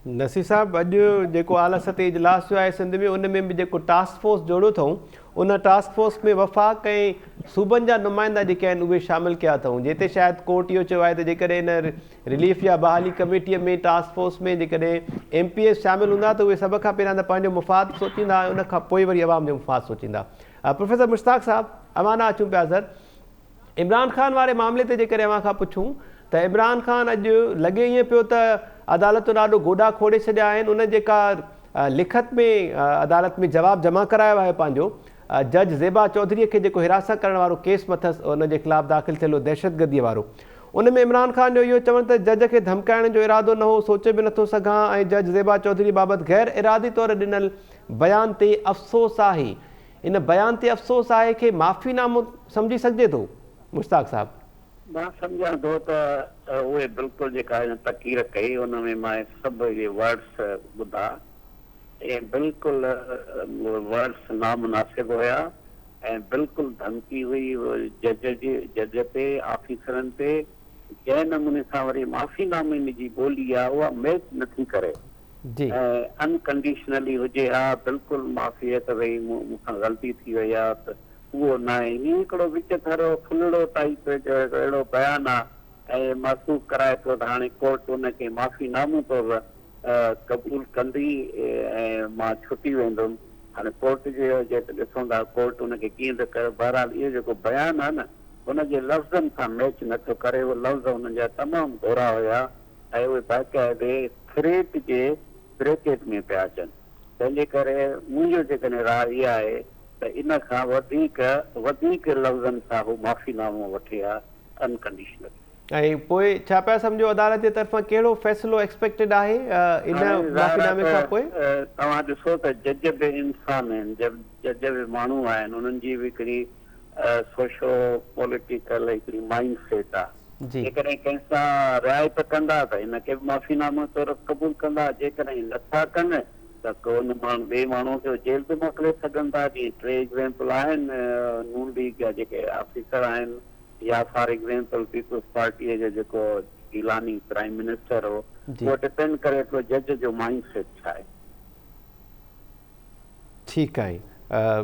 नसीर साहब, अॼु जेको आला सतह इजलास थियो आहे सिंध में, उन में बि जेको टास्क फोर्स जोड़ियो अथऊं, उन टास्क फोर्स में वफ़ाक़ ऐं सूबनि जा नुमाइंदा जेके आहिनि उहे शामिलु कया अथऊं, जिते शायदि कोर्ट इहो चयो आहे त जेकॾहिं इन रिलीफ या बहाली कमेटीअ में टास्क फोर्स में जेकॾहिं MPS शामिलु हूंदा त उहे सभ खां पहिरियां त पंहिंजो मुफ़ाद सोचींदा, उन खां पोइ वरी अवाम जो मुफ़ाद सोचींदा। प्रोफेसर मुश्ताक साहब, अवाना अचूं पिया सर, इमरान ख़ान वारे मामले ते जेकॾहिं अव्हां खां पुछूं त इमरान ख़ान अॼु लॻे ईअं पियो त अदालतूं ॾाढो गोॾा खोड़े छॾिया आहिनि, उन जेका लिखत में अदालत में जवाबु जमा करायो आहे पंहिंजो, जज ज़ेबा चौधरीअ खे जेको हिरासत करण वारो केस अथसि उन जे ख़िलाफ़ु दाख़िल थियल दहशतगर्दीअ वारो, उन में इमरान ख़ान जो इहो चवणु त जज खे धमकाइण जो इरादो न हो, सोचे बि नथो सघां, ऐं जज ज़ेबा चौधरी बाबति गैर इरादी तौरु ॾिनल बयान ते अफ़सोस आहे, इन बयान ते अफ़सोस आहे खे माफ़ीनामो सम्झी सघिजे थो? मुश्ताक साहब, मां सम्झां थो त उहे बिल्कुलु जेका तकीर कई उन में मां सभु इहे वर्ड्स ॿुधा ऐं बिल्कुलु वर्ड्स नामुनासिब हुया ऐं बिल्कुलु धमकी हुई जज ते, ऑफिसरनि ते, जंहिं नमूने सां वरी माफ़ीनामे जी ॿोली आहे उहा मैच नथी करे, अनकंडीशनली हुजे हा, बिल्कुलु माफ़ी त भई मूंखां ग़लती थी वई आहे, त उहो न आहे। हीअं हिकिड़ो विच थरो फुलड़ो टाइप जो अहिड़ो बयानु आहे ऐं महसूसु कराए थो त हाणे कोर्ट उनखे माफ़ीनामो तौरु क़बूल कंदी ऐं मां छुटी वेंदुमि। हाणे कोर्ट जो जेके ॾिसूं था कोर्ट उनखे कीअं थो करे, बहरहाल इहो जेको बयानु आहे न उनजे लफ़्ज़नि सां मैच नथो करे, उहे लफ़्ज़ उन्हनि जा तमामु घोरा हुया ऐं उहे बाक़ाइदे थ्रेट जे ब्रेकेट में पिया अचनि, तंहिंजे करे मुंहिंजो जेकॾहिं राय इहा आहे त इन खां वधीक लफ़्ज़नि सां हू माफ़ीनामो वठे हा अनकंडीशनल। ऐं पोइ छा पिया सम्झो अदालत जे तरफ़ां कहिड़ो फ़ैसिलो एक्सपेक्टेड आहे इन माफ़ीनामे खां पोइ? तव्हां ॾिसो त जज बि इंसान आहिनि, जज बि माण्हू आहिनि, उन्हनि जी बि हिकिड़ी सोशो पॉलिटिकल हिकिड़ी माइंड सेट आहे, जेकॾहिं कंहिं सां रिआयत कंदा त हिनखे बि माफ़ीनामो तौरु क़बूल कंदा, जेकॾहिं नथा कनि त उन ॿिए माण्हू खे जेल बि मोकिले सघनि था। जीअं 3 एग्ज़ाम्पल आहिनि नून लीग जा जेके ऑफिसर आहिनि, या फॉर एग्ज़ाम्पल पीपल्स पार्टीअ जो जेको गिलानी प्राइम मिनिस्टर हो, उहो डिपेंड करे थो जज जो माइंड सेट छा आहे। ठीकु आहे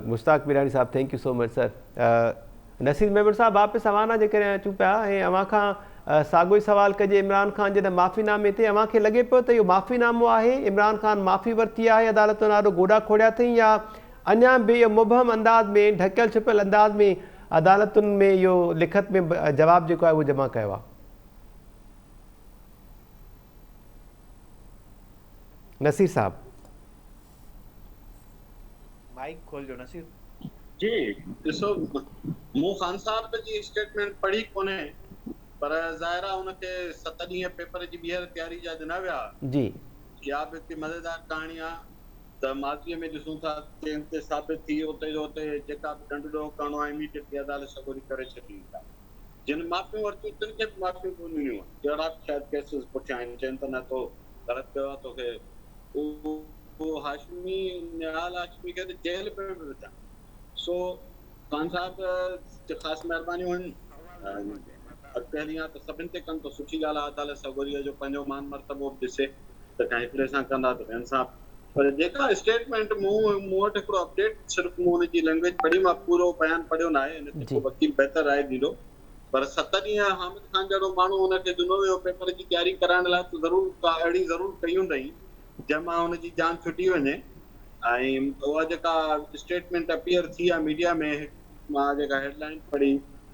Mushtaq Mirani sahab, thank you so much sir. Naseer Memon sahab, वापसि अवाना जेकॾहिं अचूं पिया ऐं अव्हां खां साॻियो ई सवाल कजे, इमरान ख़ान जे माफ़ीनामे ते अव्हांखे लॻे पियो त इहो माफ़ीनामो आहे, इमरान ख़ान माफ़ी वरिती आहे, अदालतुनि ॾाढो गोॾा खोड़िया अथई, या अञा बि इहो मुबहम अंदाज़ में ढकियल छुपियल अंदाज़ में अदालतुनि में इहो लिखत में जवाबु जेको आहे उहो जमा कयो आहे। नसीर साहब माइक खोलिजो नसीर। जी ॾिसो, मूं ख़ान साहब जी स्टेटमेंट पढ़ी कोन्हे, पर ज़ाहिर आहे उनखे 7 ॾींहं पेपर जी ॿीहर तयारी जा ॾिना विया जी। इहा बि हिकु मज़ेदार कहाणी आहे त माज़ीअ में ॾिसूं था चैन ते साबित थी उते जो उते जेका बि डंडो करणो आहे इमीडिएटली अदालत सगोरी करे छॾी था। जिन माफ़ियूं वरितियूं तिन खे बि माफ़ियूं कोन ॾिनियूं, जहिड़ा शायदि केसिस पुठियां आहिनि, चवनि त न तो ग़लति कयो आहे तोखे उहो हाशमी निहाल हाशमी खे त जेल में बि विधा। सो ख़ान साहब ख़ासि महिरबानियूं आहिनि, अॻिते ॾींहं त सभिनि ते कनि, त सुठी ॻाल्हि आहे अदालत सगोरीअ जो पंहिंजो मान मर्तबो बि ॾिसे त कंहिं हिकिड़े सां कंदा त ॿियनि सां। पर जेका स्टेटमेंट मूं वटि हिकिड़ो अपडेट, सिर्फ़ु मूं हुनजी लैंग्वेज पढ़ी, मां पूरो बयानु पढ़ियो न आहे, हिन ते को वकील बहितर राय ॾींदो। पर 7 ॾींहं हामिद खान जहिड़ो माण्हू हुनखे ॾिनो वियो पेपर जी तयारी कराइण लाइ, त ज़रूरु का अहिड़ी ज़रूरु कई हूंदई जंहिंमां हुनजी जान छुटी वञे। ऐं उहा जेका स्टेटमेंट अपीयर थी आहे मीडिया में, मां जेका हेडलाइन पढ़ी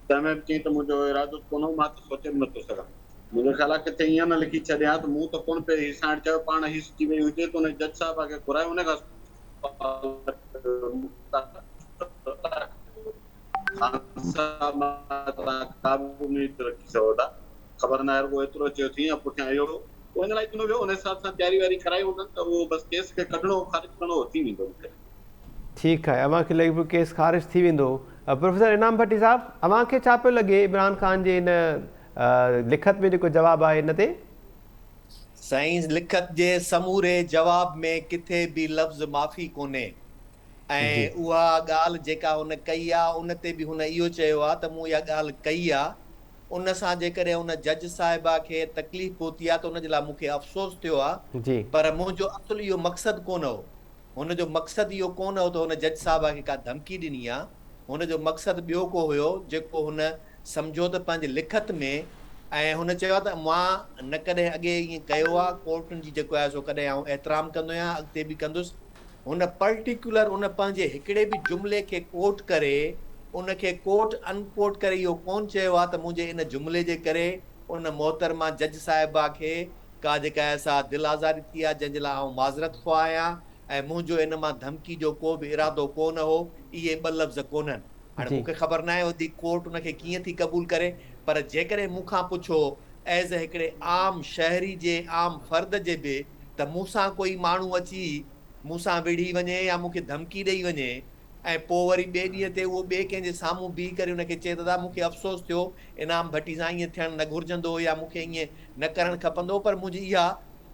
तंहिंमें बि चई त मुंहिंजो इरादो कोन हो, मां त सोचे बि नथो सघां। मुंहिंजो ख़्याल आहे किथे ईअं न लिखी छॾियां त मूं त कोन पे साण चयो पाण हीअ थी वई हुजे त हुन जज साहिब खे घुराए हुन खां ख़बर न आहे, रुॻो एतिरो चयो थी या पुठियां इहो हुन लाइ ॾिनो वियो, हुन हिसाब सां तयारी वारी कराई हूंदनि त उहो बसि केस खे कढणो ख़ारिज करिणो थी वेंदो। ठीकु आहे, अव्हांखे लॻे पियो केस ख़ारिज थी वेंदो। प्रोफेसर इनाम भट्टी साहब, अव्हांखे छा पियो लॻे इमरान ख़ान जे इन लिखत में जेको जवाबु आहे हिन ते? साईं, लिखत जे समूरे जवाब में किथे बि लफ़्ज़ माफ़ी कोन्हे, ऐं उहा ॻाल्हि जेका हुन कई आहे उन ते बि हुन इहो चयो आहे त मूं इहा ॻाल्हि कई आहे। उन सां जेकॾहिं हुन जज साहिबा खे तकलीफ़ पहुती आहे त उनजे लाइ मूंखे अफ़सोस थियो आहे, पर मुंहिंजो असुल इहो मक़सदु कोन हो। हुनजो मक़सदु इहो कोन हो त हुन जज साहिबा खे का धमकी ॾिनी आहे। हुनजो मक़सदु ॿियो को हुयो जेको हुन सम्झो त पंहिंजे लिखत में, ऐं हुन चयो त मां न कॾहिं अॻे ईअं कयो आहे, कोर्टुनि जी जेको आहे सो कॾहिं आउं एतिराम कंदो आहियां, अॻिते बि कंदुसि। हुन पर्टिकुलर उन पंहिंजे हिकिड़े बि जुमिले खे कोट करे, उनखे कोट अनकोट करे इहो कोन चयो आहे त मुंहिंजे इन जुमिले जे करे उन मोहतरमा जज साहिबा खे का जेका आहे सा दिलि आज़ारी थी आहे, जंहिंजे लाइ आउं माज़रत ख़्वाह आहियां, ऐं मुंहिंजो इन मां धमकी जो को बि इरादो कोन हो। इहे 2 लफ़्ज़ कोन्हनि। हाणे मूंखे ख़बर न आहे वधी कोर्ट उनखे कीअं थी क़बूल करे, पर जेकॾहिं मूंखां पुछो एज़ हिकिड़े आम शहरी जे आम फ़र्द जे बि, त मूंसां कोई माण्हू अची मूंसां विढ़ी वञे या मूंखे धमकी ॾेई वञे, ऐं पोइ वरी ॿिए ॾींहं ते उहो ॿिए कंहिंजे साम्हूं बीह करे उनखे चए त मूंखे अफ़सोस थियो, इनाम भट्टी सां ईअं थियणु न घुरिजंदो या मूंखे ईअं न करणु खपंदो, पर मुंहिंजी इहा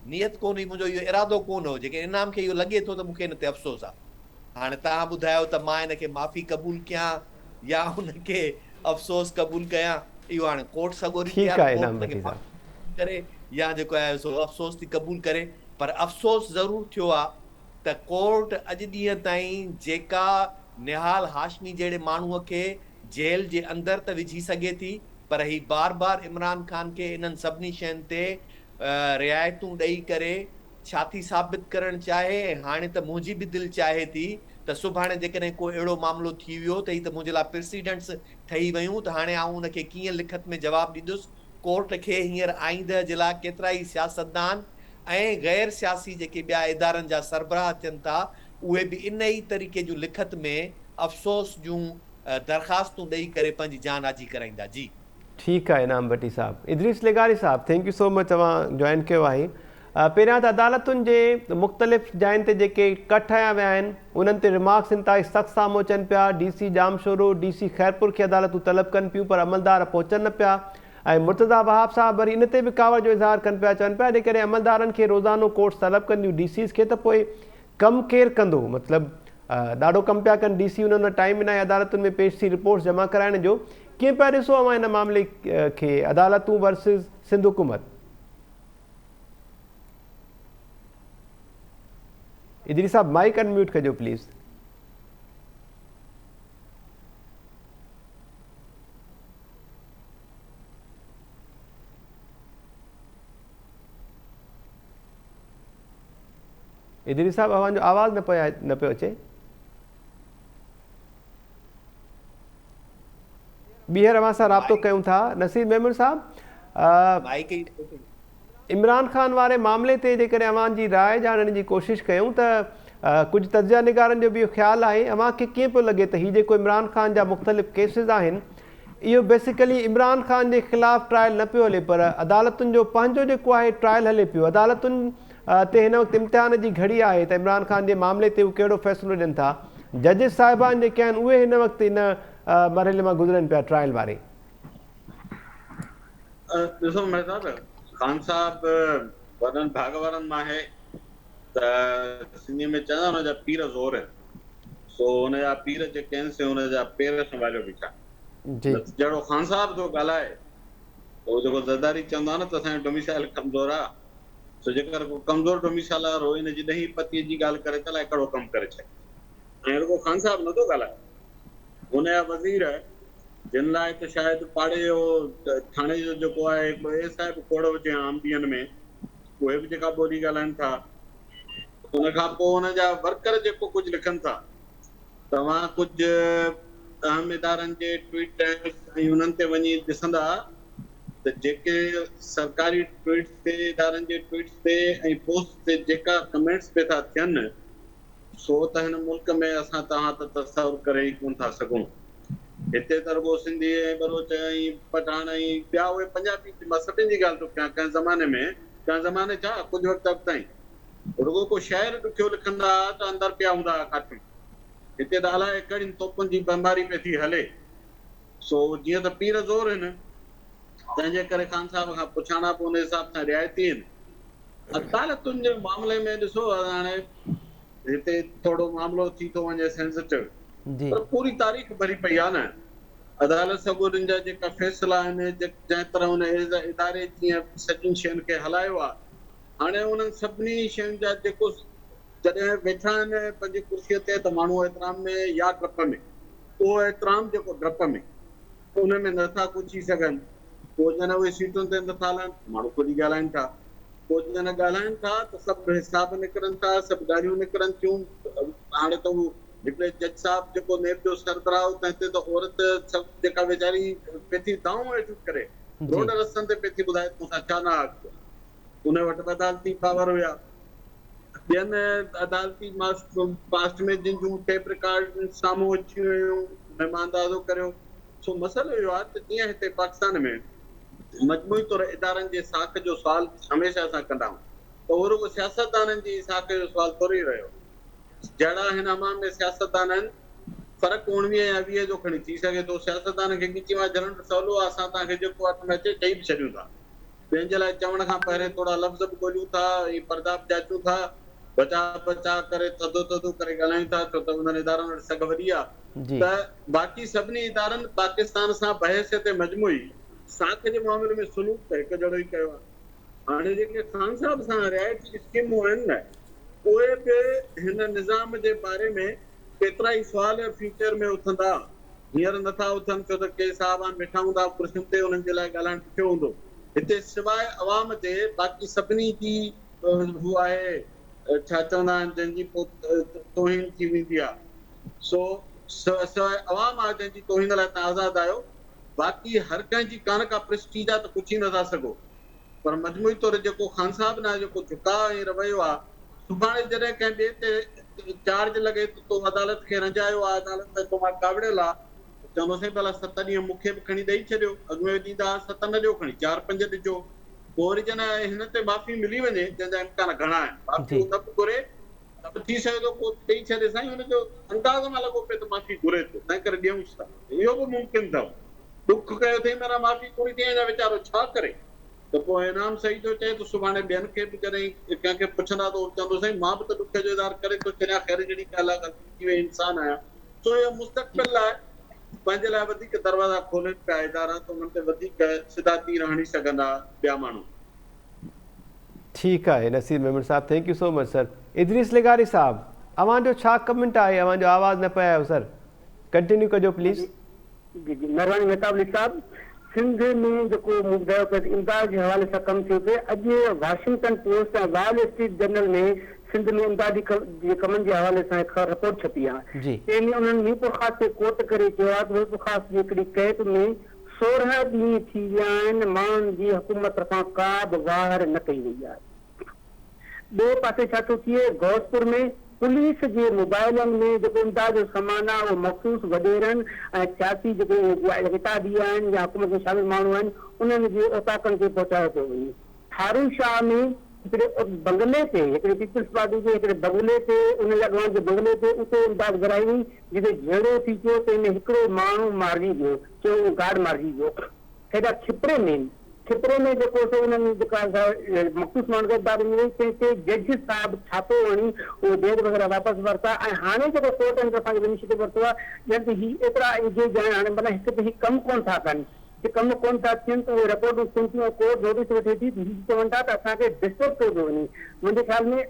नियत कोन हुई, मुंहिंजो इहो इरादो कोन हो। जेके इनाम खे इहो लॻे थो त मूंखे हिन ते अफ़सोस आहे। हाणे तव्हां ॿुधायो त मां हिनखे माफ़ी क़बूल कयां या हुनखे अफ़सोस क़बूल कयां, इहो हाणे कोर्ट सगोरी करे या जेको आहे सो अफ़सोस थी क़बूल करे। पर अफ़सोस ज़रूरु थियो आहे त कोर्ट अॼु ॾींहं ताईं जेका निहाल हाशमी जहिड़े माण्हूअ खे जेल जे अंदरि त विझी सघे थी, पर ही बार बार इमरान ख़ान खे इन्हनि सभिनी शयुनि ते रिआयतूं ॾेई करे छा थी साबित करणु चाहे। हाणे त मुंहिंजी बि दिलि चाहे थी त सुभाणे जेकॾहिं को अहिड़ो मामिलो थी वियो त ही त मुंहिंजे लाइ प्रेसिडेंट्स ठही वियूं, त हाणे आउं उनखे कीअं लिखत में जवाबु ॾींदुसि। कोर्ट खे हींअर आईंदह जे लाइ केतिरा ई सियासतदान ऐं गैर सियासी जेके ॿिया इदारनि जा सरबराह थियनि था, उहे बि इन ई तरीक़े जूं लिखत में अफ़सोस जूं दरख़्वास्तूं ॾेई करे पंहिंजी जान आजी कराईंदा। जी ठीकु आहे इनाम भट्टी साहब। इदरीस लेगारी साहब, थैंक यू सो मच, तव्हां जॉइन कयो आहे। पहिरियां त अदालतुनि जे मुख़्तलिफ़ जायुनि ते जेके कट हया विया आहिनि उन्हनि ते रिमार्क्स इंतिहाई सख़्तु साम्हूं अचनि पिया। DC जामशोरो DC खैरपुर खे अदालतूं तलब कनि पियूं, पर अमलदार पहुचनि न पिया। ऐं मुर्तज़ा वहाब साहब वरी इन ते बि कावड़ जो इज़हार कनि पिया, चवनि पिया जेकॾहिं अमलदारनि खे रोज़ानो कोर्ट्स तलब कंदियूं DCs खे, त पोइ कमु केरु कंदो? मतिलबु ॾाढो कमु पिया कनि DC, उन्हनि वटि टाइम न आहे अदालतुनि में पेश थी रिपोर्ट्स जमा कराइण जो। कीअं पिया ॾिसो अव्हां हिन मामले खे, अदालतूं वर्सिस सिंध हुकूमत? इदरीस साहब माइक अनम्यूट कजो प्लीज़। इदरीस साहब अव्हांजो आवाज़ न पियो अचे। ॿीहर अवां सां राब्तो कयूं था। नसीर मेमन साहब, माइक ई इमरान ख़ान वारे मामले ते जेकॾहिं अवां जी राय ॼाणण जी कोशिशि कयूं त कुझु तजिया निगारनि जो बि इहो ख़्यालु आहे, अव्हांखे कीअं पियो लॻे त हीअ जेको इमरान ख़ान जा मुख़्तलिफ़ केसिस आहिनि इहो बेसिकली इमरान ख़ान जे ख़िलाफ़ु ट्रायल न पियो हले, पर अदालतुनि जो पंहिंजो जेको आहे ट्रायल हले पियो। अदालतुनि ते हिन वक़्तु इम्तिहान जी घड़ी आहे त इमरान ख़ान जे मामले ते उहे कहिड़ो फ़ैसिलो ॾियनि था। जजिस साहिबान जेके आहिनि उहे हिन वक़्तु इन मरहले मां गुज़रनि पिया ट्रायल वारे। ॾिसो मेहताब, ख़ान साहब वॾनि भाग वारनि मां आहे त सिंधी में चवंदा हुनजा पीर ज़ोर आहिनि, सो हुनजा पीर जेके आहिनि से हुनजा पेर संभालियो बीठा। जहिड़ो ख़ान साहब जो ॻाल्हाए उहो जेको ज़रदारी चवंदो आहे न त असांजो डोमिसाइल कमज़ोर आहे, सो जेकर को कमज़ोर डोमिसाइल वारो हिन जी ॾहीं पतीअ जी ॻाल्हि करे त अलाए कहिड़ो कमु करे छॾे। ऐं रुॻो ख़ान साहब नथो ॻाल्हाए, हुनजा वज़ीर जिन लाइ त शायदि पाड़े जो थाणे जो जेको आहे हिकिड़ो ए साहिब खोड़ हुजे आम ॾींहंनि में, उहे बि जेका ॿोली ॻाल्हाइनि था, हुन खां पोइ हुनजा वर्कर जेको कुझु लिखनि था, तव्हां कुझु अहम इदारनि जे ट्वीट ऐं हुननि ते वञी ॾिसंदा त जेके सरकारी ट्वीट्स ते इदारनि जे ट्वीट्स ते ऐं पोस्ट ते जेका कमेंट्स पे था थियनि, सो त हिन मुल्क में असां तव्हां त तसवुर करे ई कोन था सघूं। हिते त रुॻो सिंधी ऐं बलोच ऐं पठान ऐं ॿिया उहे पंजाबी, मां सभिनि जी ॻाल्हि थो कयां, कंहिं ज़माने में कंहिं ज़माने छा कुझु वक़्तु अॻु ताईं रुॻो को शाइर ॾुखियो लिखंदा त अंदरि पिया हूंदा काठियूं। हिते त अलाए कहिड़ियुनि तोपुनि जी बमबारी पई थी हले। सो जीअं त पीर ज़ोर आहिनि, तंहिंजे करे ख़ान साहब खां पुछाणा पोइ हुन हिसाब सां रिआयती आहिनि। अदालतुनि जे मामले में ॾिसो हाणे हिते थोरो मामिलो थी थो वञे सेंसिटिव, पर पूरी तारीख़ भरी पई आहे न। अदालत सॻोरनि जा जेका फ़ैसिला आहिनि, जंहिं तरह हुन इदारे जीअं सॼियुनि शयुनि खे हलायो आहे, हाणे उन्हनि सभिनी शयुनि जा जेको जॾहिं वेठा आहिनि पंहिंजी कुर्सीअ ते त माण्हू एतिराम में या डप में, उहो एतिराम जेको डप में उन में नथा कुझी सघनि। पोइ ॼण उहे सीटुनि ते नथा हलनि, माण्हू ख़ुदि ई ॻाल्हाइनि था। पोइ ॼण ॻाल्हाइनि था त सभु हिसाब निकिरनि था, सभु ॻाल्हियूं निकिरनि थियूं। हाणे त उहो हिकिड़े जज साहिब जेको नेब जो सरबराह हो, तंहिं ते त औरत सभु जेका वेचारी पेथी दाऊं वेठी करे रोड रस्तनि ते पेथी ॿुधाए तोसां छा न हक़, उन वटि बि अदालती पावर हुया। ॿियनि अदालती पास्ट में जिन जूं टेप रिकॉर्ड साम्हूं अची वियूं, हुन मां अंदाज़ो करियो। सो मसइलो इहो आहे त जीअं हिते पाकिस्तान में मजमूई तौर इदारनि जे साख जो सुवाल हमेशह असां कंदा आहियूं, त उहो रुॻो सियासतदाननि जी साख जो सुवाल थोरी रहियो। जहिड़ा हिन अमाम में सियासतदान आहिनि, फ़र्क़ु 19 या 20 जो खणी थी सघे थो। सियासतदान खे ॻिची मां झलण सवलो आहे, असां तव्हांखे जेको हथ में अचे चई बि छॾियूं था। ॿियनि जे लाइ चवण खां पहिरियों थोरा लफ़्ज़ बि ॻोल्हियूं था, ऐं पर्दा बि जाचूं था, बचा बचा करे थधो थधो करे ॻाल्हायूं था, छो त उन्हनि इदारनि वटि सघ वॾी आहे। त बाक़ी सभिनी इदारनि पाकिस्तान सां बहसियत मजमूई साख जे मामले में सलूक त हिकु जहिड़ो ई कयो आहे। हाणे जेके ख़ान साहब सां रिआयती स्कीमूं आहिनि न, उहे बि हिन निज़ाम जे बारे में केतिरा ई सुवाल फ्यूचर में उथंदा। हींअर नथा उथनि छो त के साहिबान वेठा हूंदा कुर्सियुनि ते, हुननि जे लाइ ॻाल्हाइण ॾुखियो हूंदो। हिते सवाइ अवाम जे बाक़ी सभिनी जी हू आहे, छा चवंदा आहिनि, जंहिंजी तोहीन थी वेंदी आहे। सो सवाइ अवाम आहे जंहिंजी तोहीन लाइ तव्हां आज़ादु आहियो। बाक़ी हर कंहिंजी कान का प्रेस्टीज आहे त पुछी नथा सघो। पर मजमूई तौर जेको ख़ान साहब न जेको झुकाव ऐं रवैयो आहे, सुभाणे जॾहिं कंहिं ॿिए ते चार्ज लॻे त तो अदालत खे रंजायो आहे, अदालत तो मां कावड़ियल आहे, चवंदोसीं भला 7 ॾींहं मूंखे बि खणी ॾेई छॾियो, अॻु में ॾींदा 7 न ॾियो, खणी 4-5 ॾिजो। पोइ वरी जन हिन ते माफ़ी मिली वञे, जंहिंजा इम्कान घणा आहिनि, माफ़ी न बि घुरे त बि थी सघे थो को ॾेई छॾे। साईं हुनजो अंदाज़ न लॻो पए त माफ़ी घुरे थो, तंहिं करे ॾियूंसि था। इहो बि मुमकिन अथव। दुख कयो अथई माना माफ़ी थोरी थी वञे, वीचारो छा करे। त पोइ इनाम सही थो चए त सुभाणे ॿियनि खे बि जॾहिं कंहिंखे पुछंदा त चवंदो साईं मां बि त दुख जो इज़हार करे थो छॾियां, ख़ैर जहिड़ी ॻाल्हि आहे, ग़लती थी वई, इंसान आहियां। सो इहो मुस्तक़बिल लाइ पंहिंजे लाइ वधीक दरवाज़ा खोलनि पिया इदारा, त उन्हनि ते वधीक सिधा तीर हणी सघंदा ॿिया माण्हू। ठीकु आहे Naseer Memon sahab, thank you so much sir. Idrees लिगारी साहब, अवांजो छा कमेंट आहे? अवांजो आवाज़ न पिया आयो सर, कंटिन्यू कजो प्लीज़। जी जी, महिरबानी मेहताब अली साहब। सिंध में जेको ॿुधायो पियो इमदाद जे हवाले सां कमु थियो पिए, अॼु वाशिंगटन पोस्ट ऐं वॉल स्ट्रीट जर्नल में सिंध में इमदादी जे कमनि जे हवाले सां हिकु रिपोर्ट छपी आहे। जी तंहिंमें उन्हनि मीरपुर ख़ास खे कोट करे चयो आहे त मीरपुर ख़ास जी हिकिड़ी कैद में 16 ॾींहं थी विया आहिनि, माण्हुनि जी हुकूमत तरफ़ां का बि वार न कई वई आहे। ॿिए पासे छा थो थिए, घोसपुर में पुलिस जे मोबाइलनि में जेको इमदाद जो सामान आहे उहो मख़सूस वॾेरनि ऐं सियासी जेके किताबी आहिनि या हुकूमत में शामिल माण्हू आहिनि उन्हनि जे ओताकनि खे पहुचायो पियो वञे। थारू शाह में हिकिड़े बंगले ते, हिकिड़े पीपल्स पार्टी जे हिकिड़े बंगले ते, उन अॻवान जे बंगले ते उते इमदाद घुराई हुई, जिते जहिड़ो थी पियो त हिन हिकिड़ो माण्हू मारिजी वियो, चयो गार्ड मारिजी वियो। हेॾा खिपरे में जेको सो उन्हनि जेका मख़सूस माण्हू गिरफ़्तारी हुई, तंहिंते जज साहिबु छापो हणी उहे बैग वग़ैरह वापसि वरिता ऐं हाणे जेको कोर्टनि असांखे इनिशिएटिव वरितो आहे ॼण त हीअ एतिरा इंगेज आहिनि, हाणे माना हिकु त हीउ कमु कोन था कनि, जे कम कोन था थियनि त उहे रिपोर्टूं थियनि थियूं, कोर्ट नोटिस वठे थी, चवनि था त असांखे डिस्टर्ब कयो थो वञे। मुंहिंजे ख़्याल में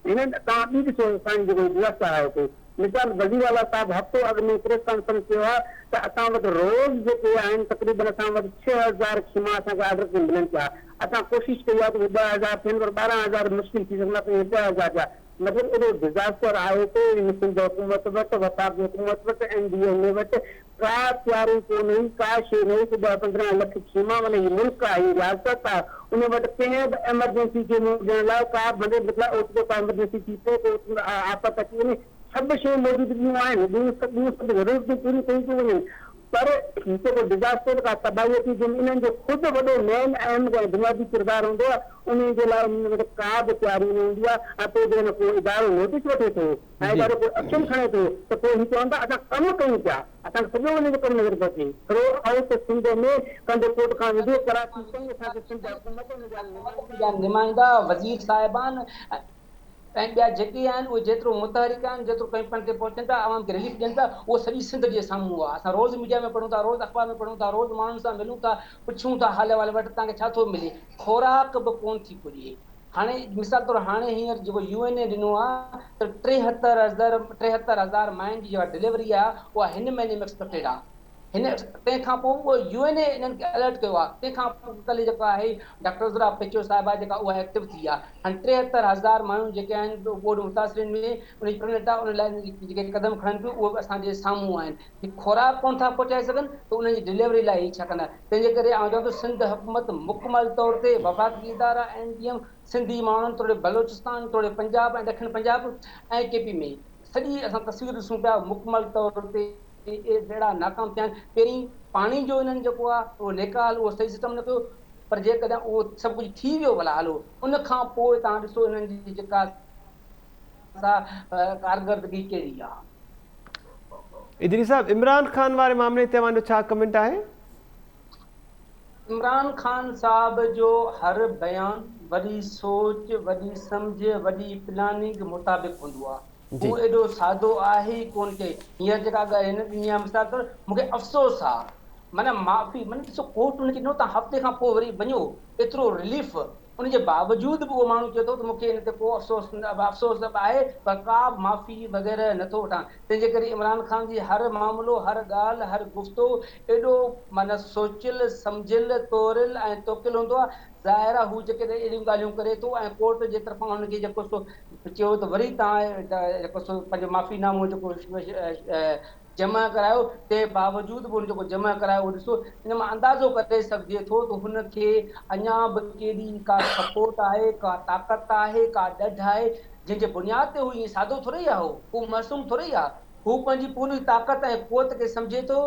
हिननि तव्हां ॿी ॾिसो असांजी जेको व्यवस्था आहे हुते, मिसाल वज़ीरवाला साहिब हफ़्तो अॻु में प्रेस कॉन्फ्रेंस कयो आहे त असां वटि रोज़ जेके आहिनि तक़रीबन असां वटि 6000 खीमा असांखे ऑर्डर ते मिलनि पिया। असां कोशिशि कई आहे त 10,000 थियनि, पर 12,000 मुश्किल थी सघंदा, 10,000 जा मतिलबु एॾो डिज़ास्टर आहे त हिन सिंध हुकूमत वटि, वफ़ाक़ी हुकूमत वटि, NDMA वटि का तयारी कोन हुई, का शइ न हुई कि 10-15 लख खीमा, माना हीउ मुल्क आहे, हीउ रियासत आहे, उन वटि कंहिं बि एमरजेंसी खे ॾियण लाइ का मतिलबु ओतिरो का एमरजेंसी थी पए, आफ़त अची वञे, सभु शयूं मौजूदगियूं आहिनि, ॿियूं सभु ज़रूरतूं पूरियूं कयूं थियूं वञनि, पर जेको डिज़ास्टर का तबाही थी जिन इन्हनि जो ख़ुदि वॾो मेन अहम बुनियादी किरदारु हूंदो आहे, उन जे लाइ उन वटि का बि तयारी न हूंदी आहे। ऐं पोइ जॾहिं को इदारो नोटिस वठे थो ऐं इदारो को एक्शन खणे थो त पोइ हीअ चवनि था असां कमु कयूं पिया, असांखे सॼो वञे कमु नज़र थो अचे। थोरो आओ त सिंध में कंदे कोर्ट खां विझो कराची ताईं असांखे सिंध हुकूमत नुमाइंदा वज़ीर साहिबान ऐं ॿिया जेके आहिनि उहे जेतिरो मुतहरिक आहिनि, जेतिरो कैंपनि ते पहुचनि था, आवाम खे रिलीफ ॾियनि था, उहो सॼी सिंध जे साम्हूं आहे। असां रोज़ मीडिया में पढ़ूं था, रोज़ अख़बार में पढ़ूं था, रोज़ माण्हुनि सां मिलूं था, पुछूं था हाल वटि तव्हांखे छा थो मिले, खुराक बि कोन थी पुॼे। हाणे मिसाल तौरु हाणे हींअर जेको UN ॾिनो आहे त 73,000 माइनि जी जेका डिलीवरी आहे उहा हिन महीने में एक्सपेक्टेड आहे। हिन तंहिंखां पोइ उहो UN इन्हनि खे अलर्ट कयो आहे। तंहिंखां पोइ कल्ह जेका आहे डॉक्टर ज़रा पेचो साहिबा जेका उहा एक्टिव थी आहे। हाणे 73,000 माण्हू जेके आहिनि बोर्ड मुतासिरीन में उनजी प्रेगनेंट आहे, उन लाइ जेके क़दम खणनि पियूं उहे असांजे साम्हूं आहिनि। खुराक कोन था पहुचाए सघनि त उन्हनि जी डिलीवरी लाइ छा कंदा। तंहिंजे करे आउं चवां थो सिंध हुकूमत मुकमल तौर ते वफ़ाक़ी इदारा NDM सिंधी माण्हुनि थोरे बलोचिस्तान, थोरे पंजाब ऐं ॾखिण पंजाब ऐं KP में सॼी असां तस्वीर ॾिसूं पिया मुकमल तौर ते जहिड़ा नाकाम थिया आहिनि। पहिरीं पाणी जो हिननि जेको आहे उहो निकाल उहो सही सिस्टम न कयो, पर जेकॾहिं उहो सभु कुझु थी वियो भला हलो, उन खां पोइ तव्हां ॾिसो हिननि जी जेका कारकर्दगी कहिड़ी आहे। इदरी साहब, इमरान खान वारे मामले ते तव्हांजो छा कमेंट आहे? इमरान खान साहब जो हर बयानु वॾी सोच, वॾी सम्झ, वॾी प्लानिंग मुताबिक़ हूंदो आहे। उहो एॾो सादो आहे ई कोन के हींअर जेका हिन हीअं मिसाल तौरु मूंखे अफ़सोस आहे, माना माफ़ी माना ॾिसो कोर्ट हुनखे ॾिनो, तव्हां हफ़्ते खां पोइ वरी वञो, एतिरो रिलीफ, उनजे बावजूदि बि उहो माण्हू चए थो त मूंखे हिन ते को अफ़सोस आहे, पर का बि माफ़ी वग़ैरह नथो वठां। तंहिंजे करे इमरान ख़ान जी हर मामिलो, हर ॻाल्हि, हर गुफ़्तो एॾो माना सोचियल सम्झियल तोरियल ऐं तोकियल हूंदो आहे। ज़ाहिर आहे हू जेके अहिड़ियूं ॻाल्हियूं करे थो ऐं कोर्ट जे तरफ़ां हुनखे जेको सो चयो त वरी तव्हां जेको सो पंहिंजो माफ़ीनामो जेको जमा करायो, तंहिं बावजूदि बि जेको जमा करायो उहो ॾिसो, हिन मां अंदाज़ो करे सघिजे थो त हुनखे अञा बि केॾी का सपोर्ट आहे, का ताक़त आहे, का ॾढ आहे, जंहिंजे बुनियाद ते हू ईअं सादो थोरी आहे, हू मासूम थोरी आहे। हू पंहिंजी पूरी ताक़त ऐं क़ुवत खे सम्झे थो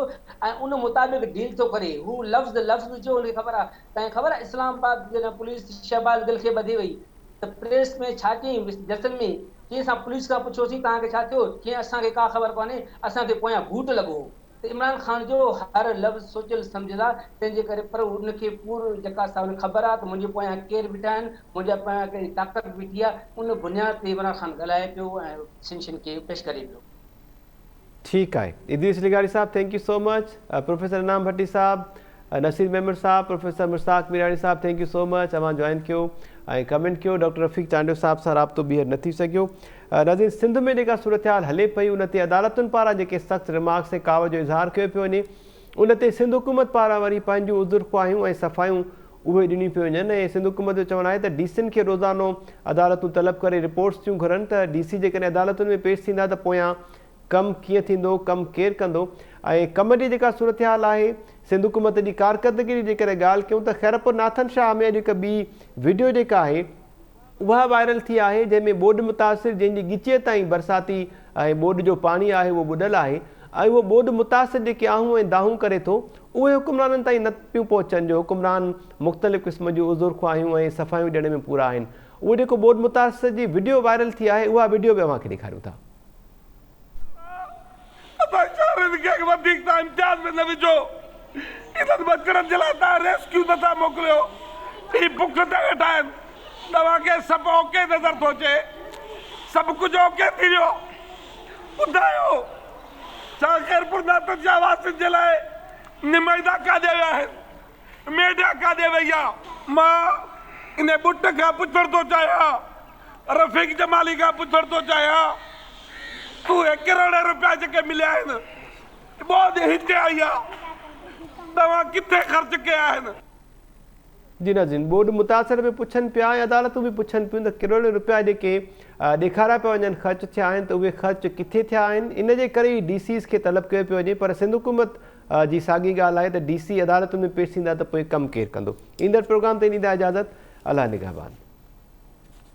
ऐं उन मुताबिक़ डील थो करे। हू लफ़्ज़ जो हुनखे ख़बर आहे। तव्हांखे ख़बर आहे इस्लामाबाद जॾहिं पुलिस शहबाज़ गिल खे ॿधी वई त प्रेस में छा चयईं, जसन में कीअं असां पुलिस खां पुछियोसीं तव्हांखे छा थियो, कीअं असांखे का ख़बर कोन्हे, असांखे पोयां भूत लॻो। त इमरान खान जो हर लफ़्ज़ सोचियल सम्झियल आहे। तंहिंजे करे पर उनखे पूरो जेका असां ख़बर आहे त मुंहिंजे पोयां केरु बीठा आहिनि, मुंहिंजा पोयां कहिड़ी ताक़त बीठी आहे, उन बुनियाद ते इमरान खान ॻाल्हाए पियो ऐं सिंशन खे पेश करे पियो। ठीकु आहे इदरीस लिगारी sahab, thank you so much. Professor Inam Bhatti sahab, Naseer Memon sahab, professor Mushtaq Mirani sahab, thank you so much अवां जॉइन कयो ऐं कमेंट कयो। डॉक्टर रफ़ीक चांडियो साहब सां राब्तो ॿीहर न थी सघियो। नाज़रीन, सिंध में जेका सूरत हाल हले पई उन ते अदालतुनि पारां जेके सख़्तु रिमार्क्स ऐं काव जो इज़हार कयो पियो वञे, उन ते सिंध हुकूमत पारां वरी पंहिंजूं उज़ुर ख़्वाहियूं ऐं सफ़ायूं उहे ॾिनी पियूं वञनि ऐं सिंध हुकूमत जो चवणु आहे त डीसीनि खे रोज़ानो अदालतूं तलब करे रिपोर्ट्स थियूं घुरनि त डीसी जेकॾहिं अदालतुनि में पेश थींदा त पोयां कमु कीअं थींदो, कमु केरु कंदो ऐं कम जी जेका सूरत हाल आहे सिंध हुकूमत जी कारकर्दगी जी जेकॾहिं ॻाल्हि कयूं त ख़ैरपुर नाथन शाह में अॼु हिकु ॿी वीडियो जेका आहे उहा वायरल थी आहे जंहिंमें ॿोॾि मुतासिर जंहिंजी ॻिचीअ ताईं बरसाती ऐं ॿोॾि जो पाणी आहे उहो ॿुॾल आहे ऐं उहो ॿोॾि मुतासिर जेके आहूं ऐं दाहूं करे थो उहे हुकुमराननि ताईं न पियूं पहुचनि जो हुकुमरान मुख़्तलिफ़ क़िस्म जूं उज़ुर ख़्वाहियूं ऐं सफ़ायूं ॾियण में पूरा आहिनि। उहो जेको ॿोॾि मुतासिर जी वीडियो वायरल थी आहे उहा वीडियो बि अव्हांखे ॾेखारियूं था। रेस्क्यू नथा मोकिलियो, बुख ते वेठा आहिनि, तव्हांखे सभु ओके नज़र थो अचे, सभु कुझु ओके थी वियो, ॿुधायो छा ख़ैरपुर नाथन शाह वासियुनि जे लाइ निमाइंदा काॾे विया आहिनि, मीडिया काॾे वई आहे। मां इन बुट खां पुछण थो चाहियां, रफ़ीक जमाली खां पुछण थो चाहियां, तूं 1 करोड़ रुपया जेके मिलिया आहिनि ॿोॾि हिते आई आहे, तव्हां किथे ख़र्च कया आहिनि? जी नाज़रीन, ॿोॾि मुतासिर बि पुछनि पिया ऐं अदालतूं बि पुछनि पियूं त करोड़ रुपया जेके ॾेखारिया पिया वञनि ख़र्च थिया आहिनि त उहे ख़र्च किथे थिया आहिनि। इन जे करे ई डीसीस खे तलब कयो पियो वञे, पर सिंध हुकूमत जी साॻी ॻाल्हि आहे त डीसी अदालतुनि में पेश थींदा त पोइ कमु केरु कंदो। ईंदड़ प्रोग्राम ते ॾींदा इजाज़त। अलाह निगहबान।